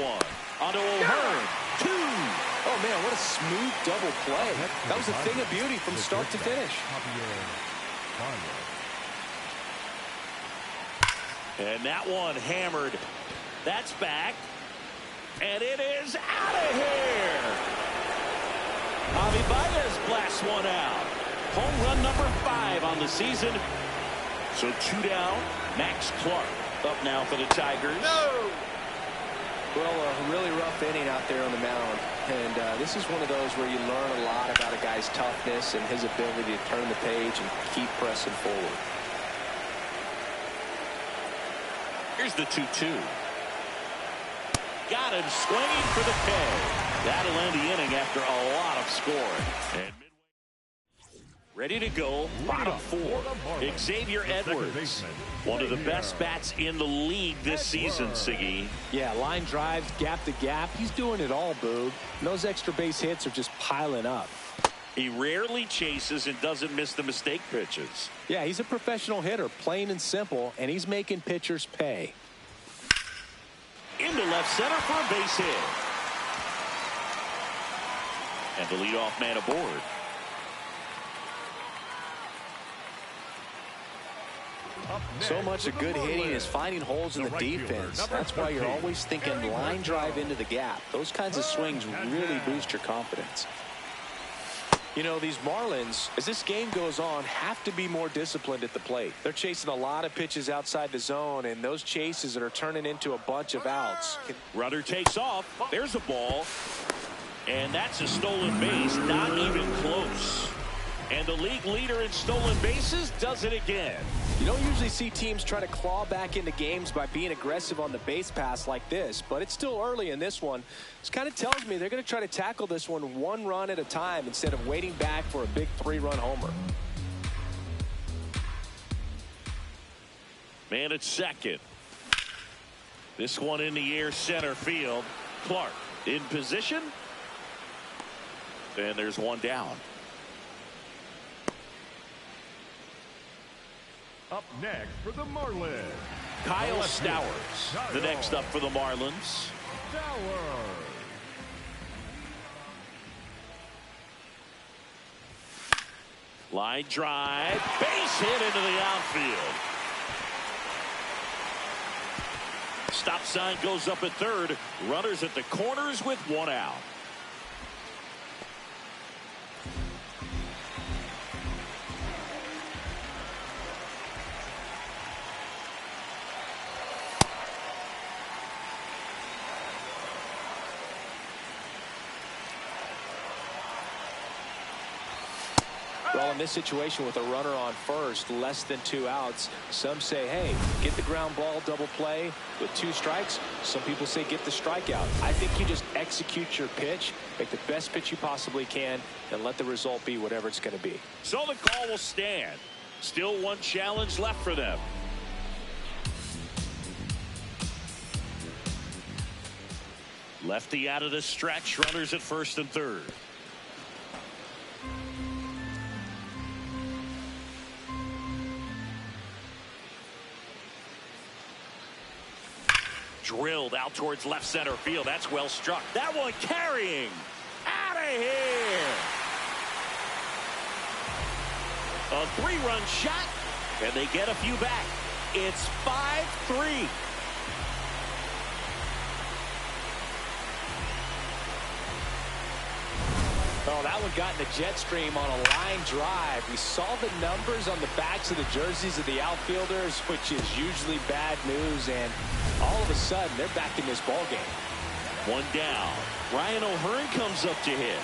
Onto O'Hearn. 2. Oh, man, what a smooth double play. That was a thing of beauty from start to finish. And that one hammered. That's back. And it is out of here. Javi Baez blasts one out. Home run number 5 on the season. So 2 down. Max Clark up now for the Tigers. No! Well, a really rough inning out there on the mound. And this is one of those where you learn a lot about a guy's toughness and his ability to turn the page and keep pressing forward. Here's the 2-2. Got him swinging for the K. That'll end the inning after a lot of scoring. And ready to go, bottom 4. Xavier Edwards, one of the best bats in the league this season, Siggy. Yeah, line drives, gap to gap. He's doing it all, Boog. Those extra base hits are just piling up. He rarely chases and doesn't miss the mistake pitches. Yeah, he's a professional hitter, plain and simple, and he's making pitchers pay. Into left center for a base hit. And the leadoff man aboard. So much of good hitting is finding holes in the defense. That's why you're always thinking line drive into the gap. Those kinds of swings really boost your confidence. You know, these Marlins, as this game goes on, have to be more disciplined at the plate. They're chasing a lot of pitches outside the zone, and those chases are turning into a bunch of outs. Runner takes off. There's a ball. And that's a stolen base. Not even close. And the league leader in stolen bases does it again. You don't usually see teams try to claw back into games by being aggressive on the base pass like this, but it's still early in this one. This kind of tells me they're going to try to tackle this one run at a time instead of waiting back for a big 3-run homer. Man at second. This one in the air, center field. Clark in position. And there's one down. Up next for the Marlins, Kyle Stowers, the next up for the Marlins. Stowers. Line drive, base hit into the outfield. Stop sign goes up at third. Runners at the corners with one out. Well, in this situation with a runner on first, less than 2 outs, some say, hey, get the ground ball, double play with 2 strikes. Some people say get the strikeout. I think you just execute your pitch, make the best pitch you possibly can, and let the result be whatever it's going to be. So the call will stand. Still one challenge left for them. Lefty out of the stretch, runners at first and third. Drilled out towards left center field. That's well struck. That one carrying. Out of here. A 3-run shot, and they get a few back. It's 5-3. Oh, that one got in the jet stream on a line drive. We saw the numbers on the backs of the jerseys of the outfielders, which is usually bad news, and all of a sudden they're back in this ball game. One down. Ryan O'Hearn comes up to hit.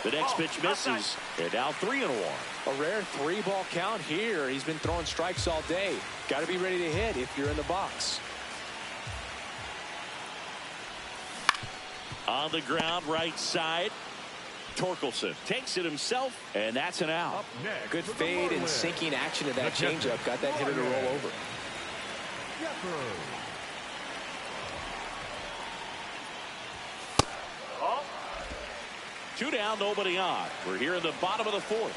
The next pitch misses, and now 3-1. A rare 3-ball count here. He's been throwing strikes all day. Got to be ready to hit if you're in the box. On the ground, right side. Torkelson takes it himself, and that's an out. Good fade and sinking action of that changeup. Got that hitter to roll over. Two down, nobody on. We're here in the bottom of the 4th.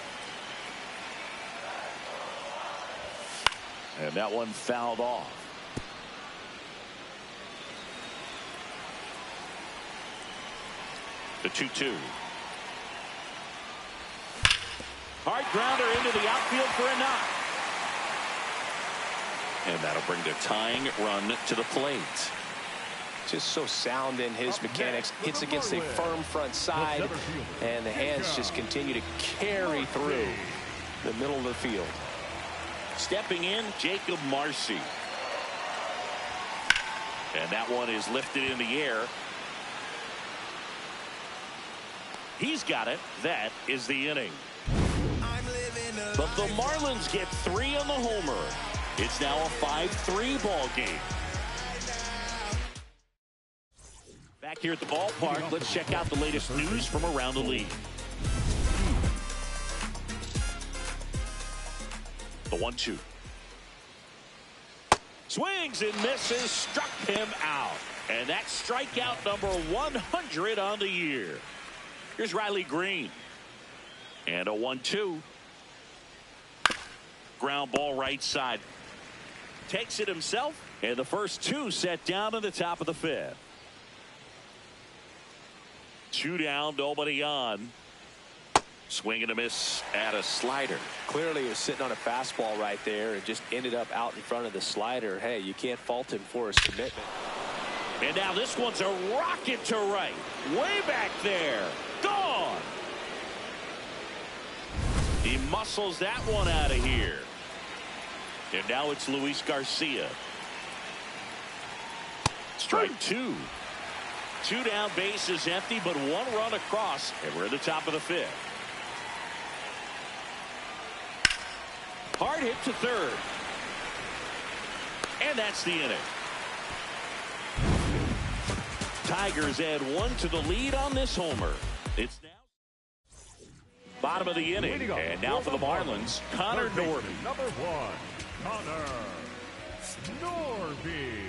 And that one fouled off. The 2-2. Hard grounder into the outfield for a knock. And that'll bring the tying run to the plate. Just so sound in his mechanics. Hits against a firm front side, and the hands just continue to carry through the middle of the field. Stepping in, Jacob Marcy. And that one is lifted in the air. He's got it. That is the inning. But the Marlins get 3 on the homer. It's now a 5-3 ball game. Back here at the ballpark, let's check out the latest news from around the league. The 1-2. Swings and misses, struck him out. And that's strikeout number 100 on the year. Here's Riley Green. And a 1-2. Ground ball right side. Takes it himself, and the first 2 set down in the top of the 5th. 2 down, nobody on. Swing and a miss at a slider. Clearly he was sitting on a fastball right there and just ended up out in front of the slider. Hey, you can't fault him for his commitment. And now this one's a rocket to right. Way back there. Gone. He muscles that one out of here. And now it's Luis Garcia. Strike 2. 2 down, base is empty, but 1 run across, and we're at the top of the 5th. Hard hit to third. And that's the inning. Tigers add 1 to the lead on this homer. It's now bottom of the inning. And now for the Marlins, Connor Norby. Number 1, Connor Norby.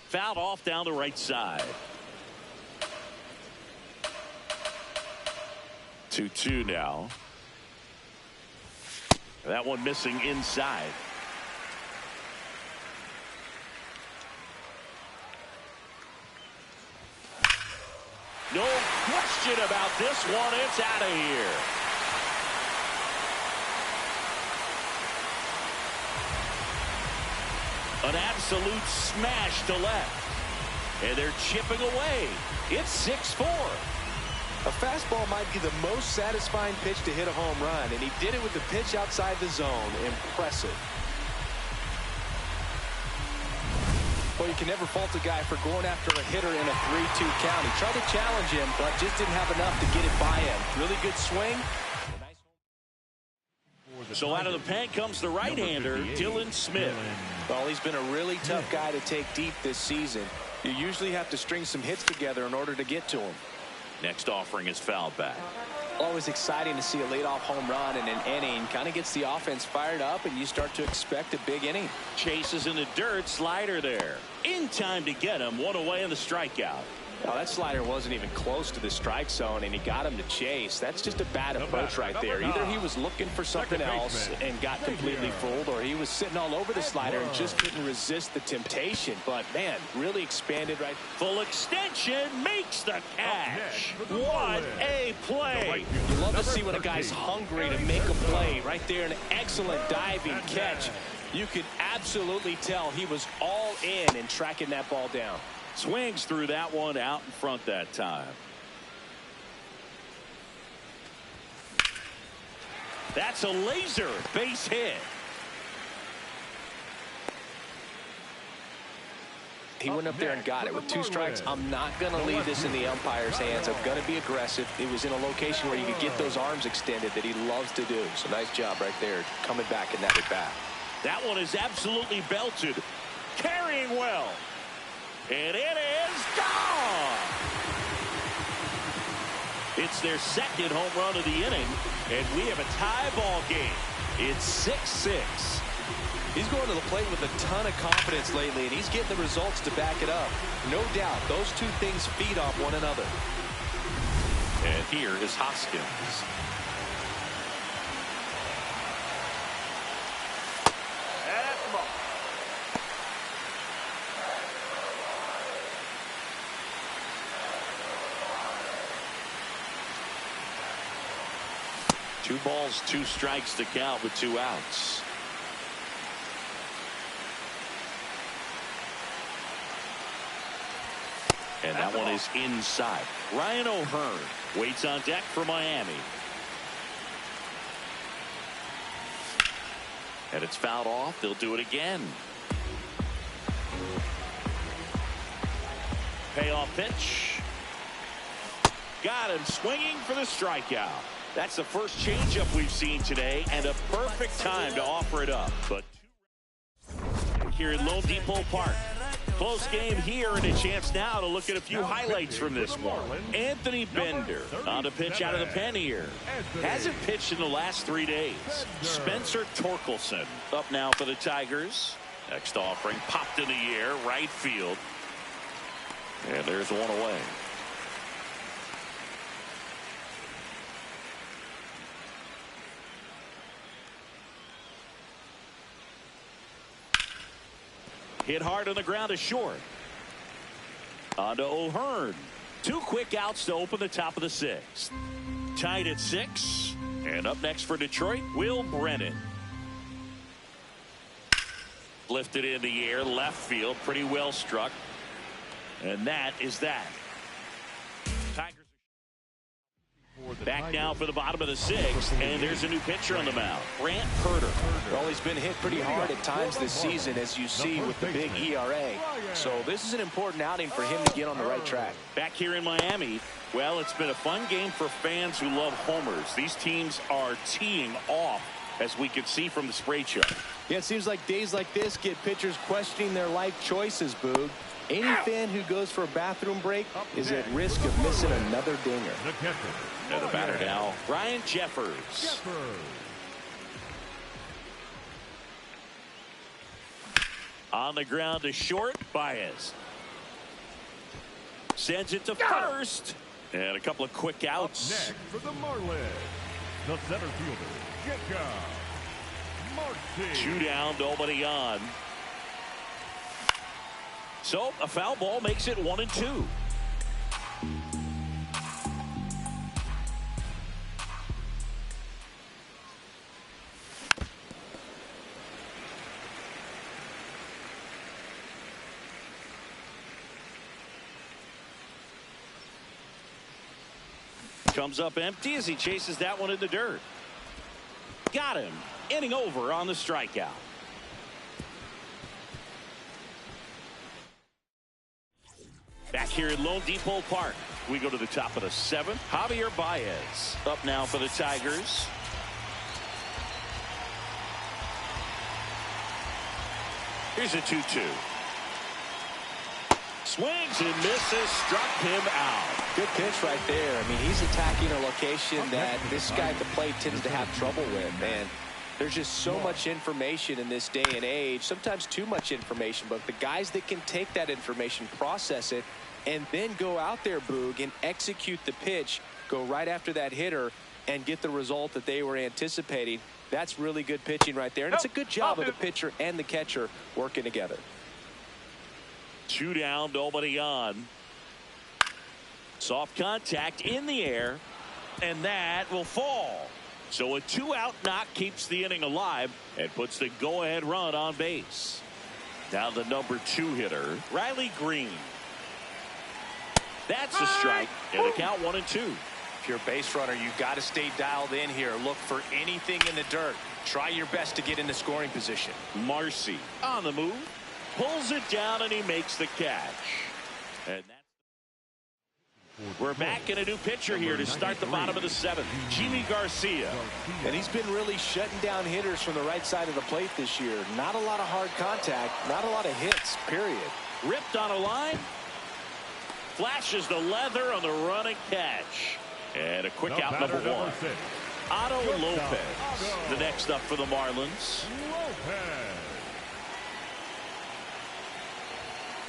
Fouled off down the right side. 2-2 now. That one missing inside. No question about this one. It's out of here. An absolute smash to left. And they're chipping away. It's 6-4. A fastball might be the most satisfying pitch to hit a home run, and he did it with the pitch outside the zone. Impressive. Well, you can never fault a guy for going after a hitter in a 3-2 count. He tried to challenge him, but just didn't have enough to get it by him. Really good swing. So out of the pen comes the right-hander, Dylan Smith. Well, he's been a really tough guy to take deep this season. You usually have to string some hits together in order to get to him. Next offering is fouled back. Always exciting to see a leadoff home run in an inning. Kind of gets the offense fired up, and you start to expect a big inning. Chases in the dirt, slider there. In time to get him, one away in the strikeout. Now, that slider wasn't even close to the strike zone, and he got him to chase. That's just a bad approach right there. Either he was looking for something else and got completely fooled, or he was sitting all over the slider and just couldn't resist the temptation. But, man, really expanded right. Full extension makes the catch. What a play. You love to see when a guy's hungry to make a play. Right there, an excellent diving catch. You could absolutely tell he was all in tracking that ball down. Swings through that one out in front that time. That's a laser base hit. He went up there and got it with 2 strikes. I'm not going to leave this in the umpire's hands. I'm going to be aggressive. It was in a location where you could get those arms extended that he loves to do. So nice job right there coming back in that at bat. That one is absolutely belted. Carrying well. And it is gone. It's their second home run of the inning, and we have a tie ball game. It's 6-6. He's going to the plate with a ton of confidence lately, and he's getting the results to back it up. No doubt, those two things feed off one another. And here is Hoskins. Two balls, 2 strikes to count with 2 outs. And that one is inside. Ryan O'Hearn waits on deck for Miami. And it's fouled off. They'll do it again. Payoff pitch. Got him swinging for the strikeout. That's the first changeup we've seen today, and a perfect time to offer it up. But here in Lone Depot Park, close game here, and a chance now to look at a few highlights from this one. Anthony Bender on to pitch out of the pen here. Hasn't pitched in the last 3 days. Spencer Torkelson up now for the Tigers. Next offering popped in the air, right field. And there's one away. Hit hard on the ground to short. On to O'Hearn. 2 quick outs to open the top of the 6th. Tied at 6. And up next for Detroit, Will Brennan. Lifted in the air, left field, pretty well struck. And that is that. Tigers back now for the bottom of the 6th, and there's a new pitcher on the mound, Grant Herter. Well, he's been hit pretty hard at times this season, as you see with the big ERA. So this is an important outing for him to get on the right track. Back here in Miami, well, it's been a fun game for fans who love homers. These teams are teeing off, as we can see from the spray chart. Yeah, it seems like days like this get pitchers questioning their life choices, Boog. Any fan who goes for a bathroom break is at risk of missing another dinger. The catcher. And the batter now, Ryan Jeffers. On the ground to short, Baez. Sends it to first. And a couple of quick outs. Next for the Marlins, the center fielder, Jacob Marcy. 2 down, nobody on. So a foul ball makes it 1-2. Comes up empty as he chases that one in the dirt. Got him. Inning over on the strikeout. Back here at Lone Depot Park, we go to the top of the 7th. Javier Baez up now for the Tigers. Here's a 2-2. Swings and misses, struck him out. Good pitch right there. I mean, he's attacking a location that this guy at the plate tends to have trouble with. And there's just so much information in this day and age, sometimes too much information. But the guys that can take that information, process it, and then go out there, Boog, and execute the pitch, go right after that hitter, and get the result that they were anticipating, that's really good pitching right there. And it's a good job of the pitcher and the catcher working together. 2 down, nobody on. Soft contact in the air, and that will fall. So a 2-out knock keeps the inning alive and puts the go-ahead run on base. Down the number 2 hitter, Riley Green. That's a strike, and the count 1-2. If you're a base runner, you got to stay dialed in here. Look for anything in the dirt. Try your best to get into scoring position. Marcy on the move, pulls it down, and he makes the catch. And we're back in a new pitcher here to start the bottom of the 7th. Jimmy Garcia. And he's been really shutting down hitters from the right side of the plate this year. Not a lot of hard contact, not a lot of hits, period. Ripped on a line. Flashes the leather on the running catch. And a quick out, number 1. Otto Lopez. The next up for the Marlins.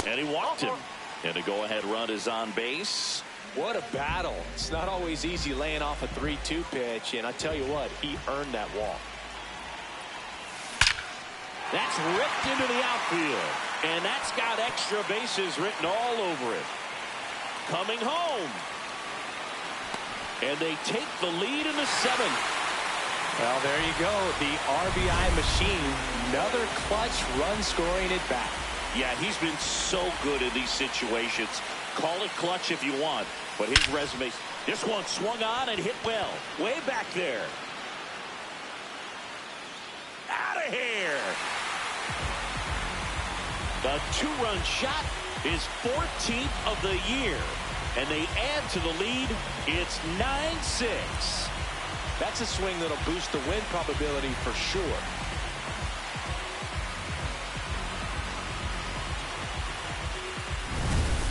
And he walked him. And a go-ahead run is on base. What a battle. It's not always easy laying off a 3-2 pitch, and I tell you what, he earned that walk. That's ripped into the outfield, and that's got extra bases written all over it. Coming home. And they take the lead in the 7th. Well, there you go. The RBI machine. Another clutch run scoring at bat. Yeah, he's been so good in these situations. Call it clutch if you want, but his resume. This one swung on and hit well. Way back there. Out of here. The 2-run shot is 14th of the year. And they add to the lead. It's 9-6. That's a swing that'll boost the win probability for sure.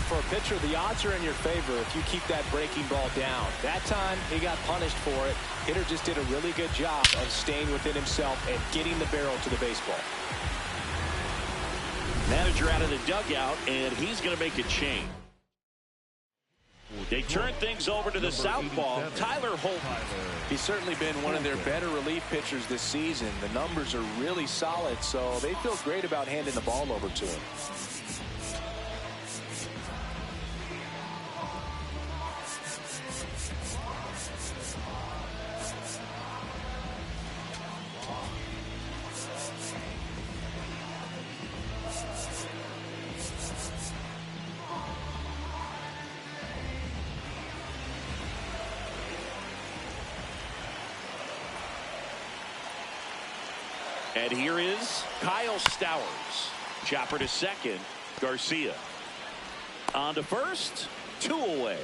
For a pitcher, the odds are in your favor if you keep that breaking ball down. That time, he got punished for it. Hitter just did a really good job of staying within himself and getting the barrel to the baseball. Manager out of the dugout, and he's going to make a change. They turn things over to the southpaw, Tyler Holt. He's certainly been one of their better relief pitchers this season. The numbers are really solid, so they feel great about handing the ball over to him. And here is Kyle Stowers. Chopper to second. Garcia. On to first. 2 away.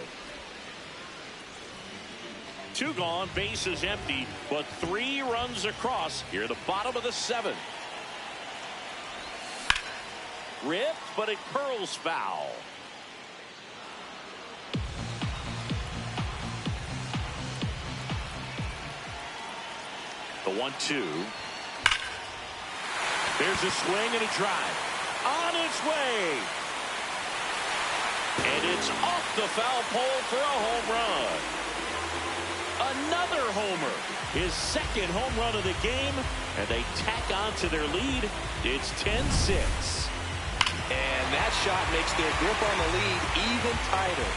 2 gone. Bases empty. But 3 runs across here at the bottom of the 7th. Ripped, but it curls foul. The 1-2. There's a swing and a drive. On its way. And it's off the foul pole for a home run. Another homer. His second home run of the game. And they tack on to their lead. It's 10-6. And that shot makes their grip on the lead even tighter.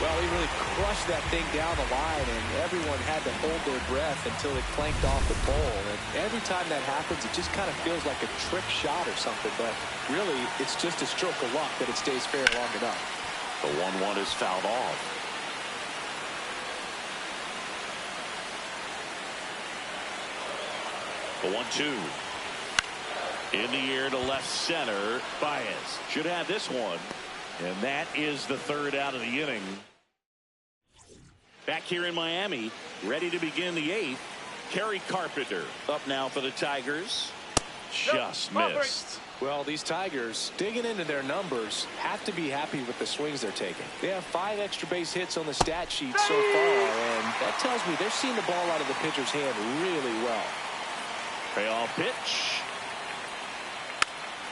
Well, he really crushed that thing down the line, and everyone had to hold their breath until it clanked off the pole. And every time that happens, it just kind of feels like a trick shot or something. But really, it's just a stroke of luck that it stays fair long enough. The 1-1 is fouled off. The 1-2. In the air to left center. Baez should have this one. And that is the third out of the inning. Back here in Miami, ready to begin the 8th. Kerry Carpenter up now for the Tigers. Just missed. Well, these Tigers, digging into their numbers, have to be happy with the swings they're taking. They have 5 extra base hits on the stat sheet so far, and that tells me they're seeing the ball out of the pitcher's hand really well. Payoff pitch.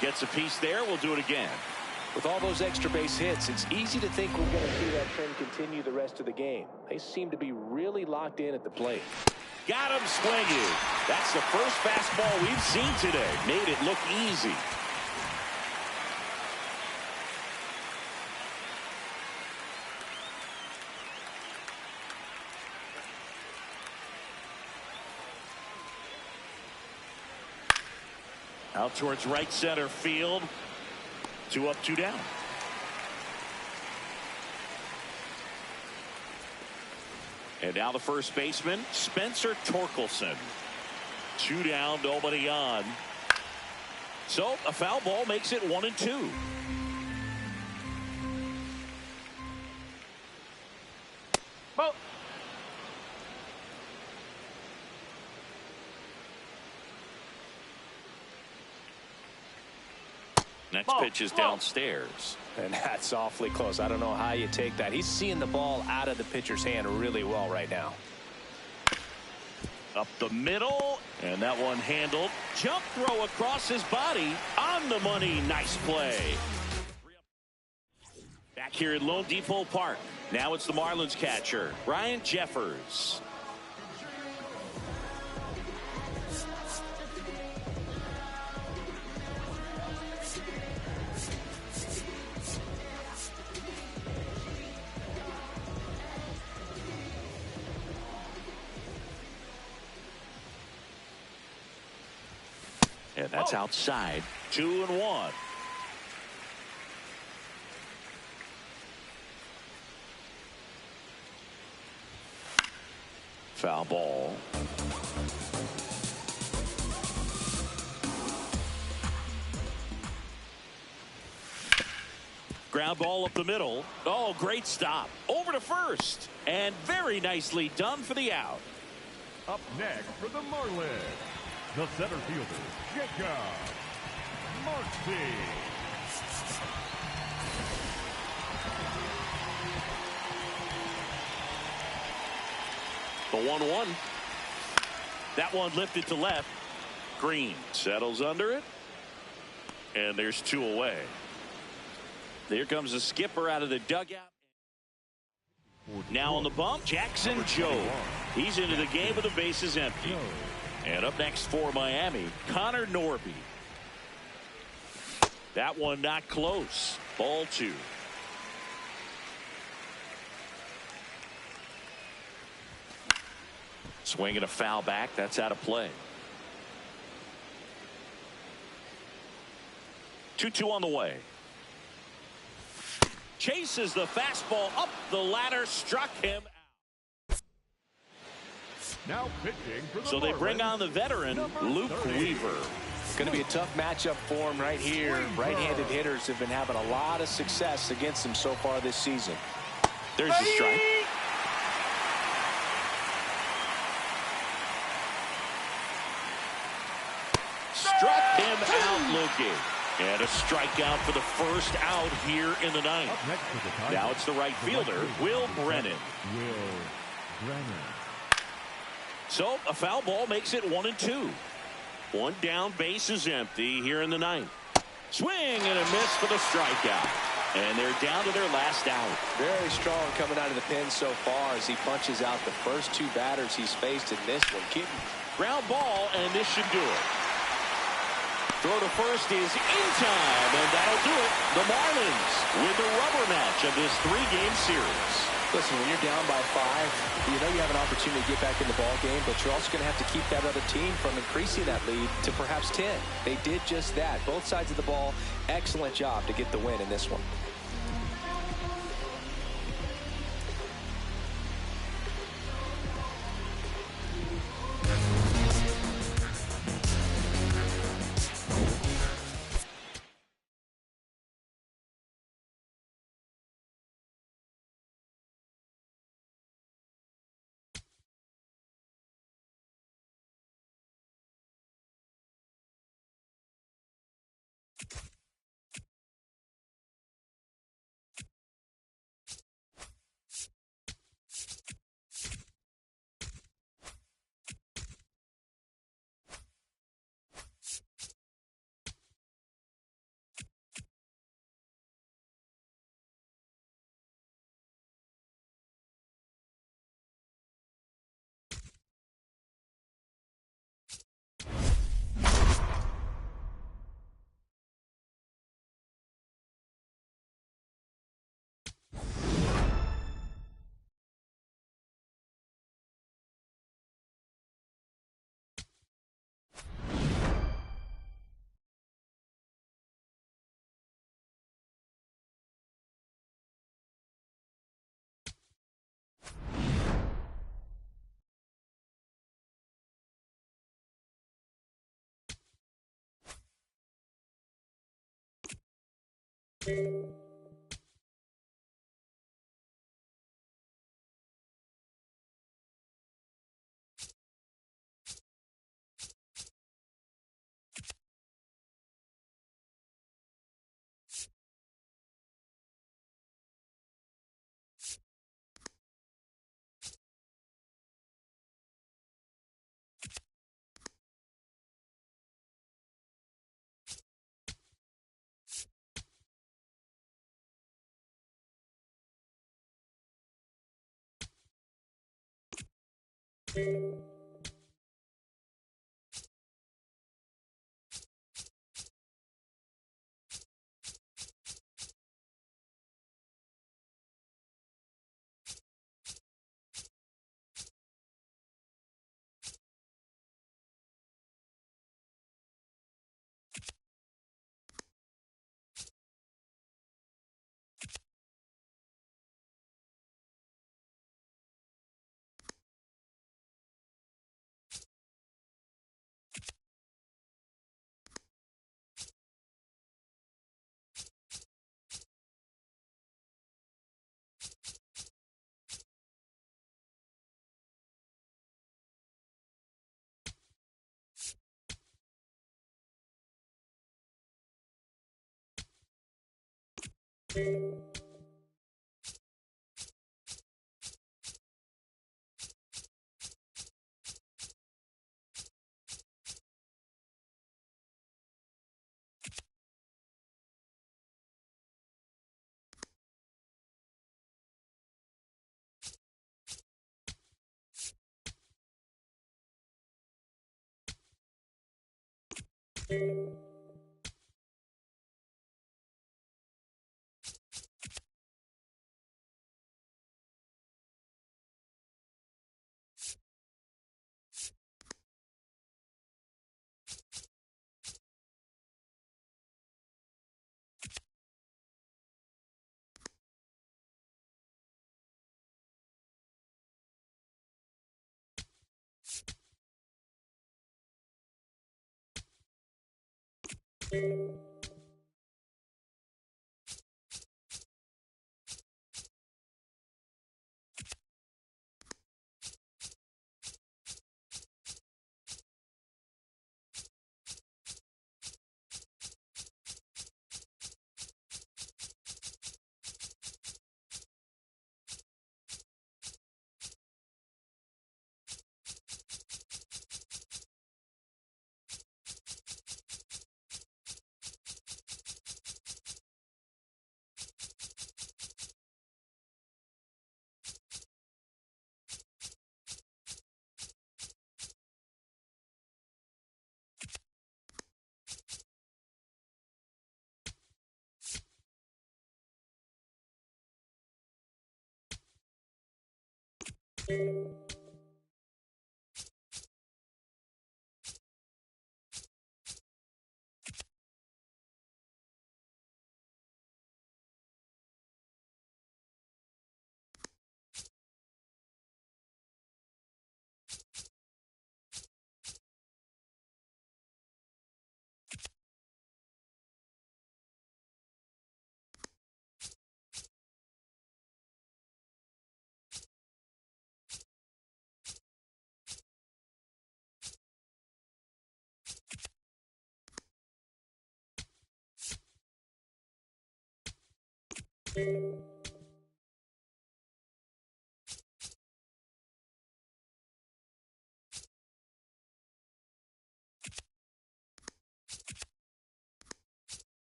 Gets a piece there. We'll do it again. With all those extra base hits, it's easy to think we're going to see that trend continue the rest of the game. They seem to be really locked in at the plate. Got him swinging. That's the first fastball we've seen today. Made it look easy. Out towards right center field. 2 up, 2 down. And now the first baseman, Spencer Torkelson. 2 down, nobody on. So a foul ball makes it 1-2. Ball. Next pitch is downstairs. And that's awfully close. I don't know how you take that. He's seeing the ball out of the pitcher's hand really well right now. Up the middle, and that one handled. Jump throw across his body. On the money. Nice play. Back here at Lone Depot Park. Now it's the Marlins catcher, Ryan Jeffers. And that's outside. 2-1. Foul ball. Ground ball up the middle. Oh, great stop. Over to first. And very nicely done for the out. Up next for the Marlins, the center fielder, Jacob Marcy. The 1-1. That one lifted to left. Green settles under it. And there's 2 away. There comes the skipper out of the dugout. Now on the bump, Jackson Joe. He's into the game with the bases empty. And up next for Miami, Connor Norby. That one not close. Ball 2. Swinging a foul back. That's out of play. 2-2 on the way. Chases the fastball up the ladder. Struck him out. Now pitching for the So they bring on the veteran, Luke Weaver. Going to be a tough matchup for him right here. Right-handed hitters have been having a lot of success against him so far this season. There's the strike. Struck him out looking. And a strikeout for the first out here in the ninth. Up next for the Tigers, Now it's the right fielder, Will Brennan. Will Brennan. So a foul ball makes it 1-2. One down, base is empty here in the ninth. Swing and a miss for the strikeout. And they're down to their last out. Very strong coming out of the pen so far as he punches out the first two batters he's faced in this one. Ground ball, and this should do it. Throw to first is in time, and that'll do it. The Marlins win the rubber match of this 3-game series. Listen, when you're down by 5, you know you have an opportunity to get back in the ball game, but you're also going to have to keep that other team from increasing that lead to perhaps 10. They did just that. Both sides of the ball, excellent job to get the win in this one.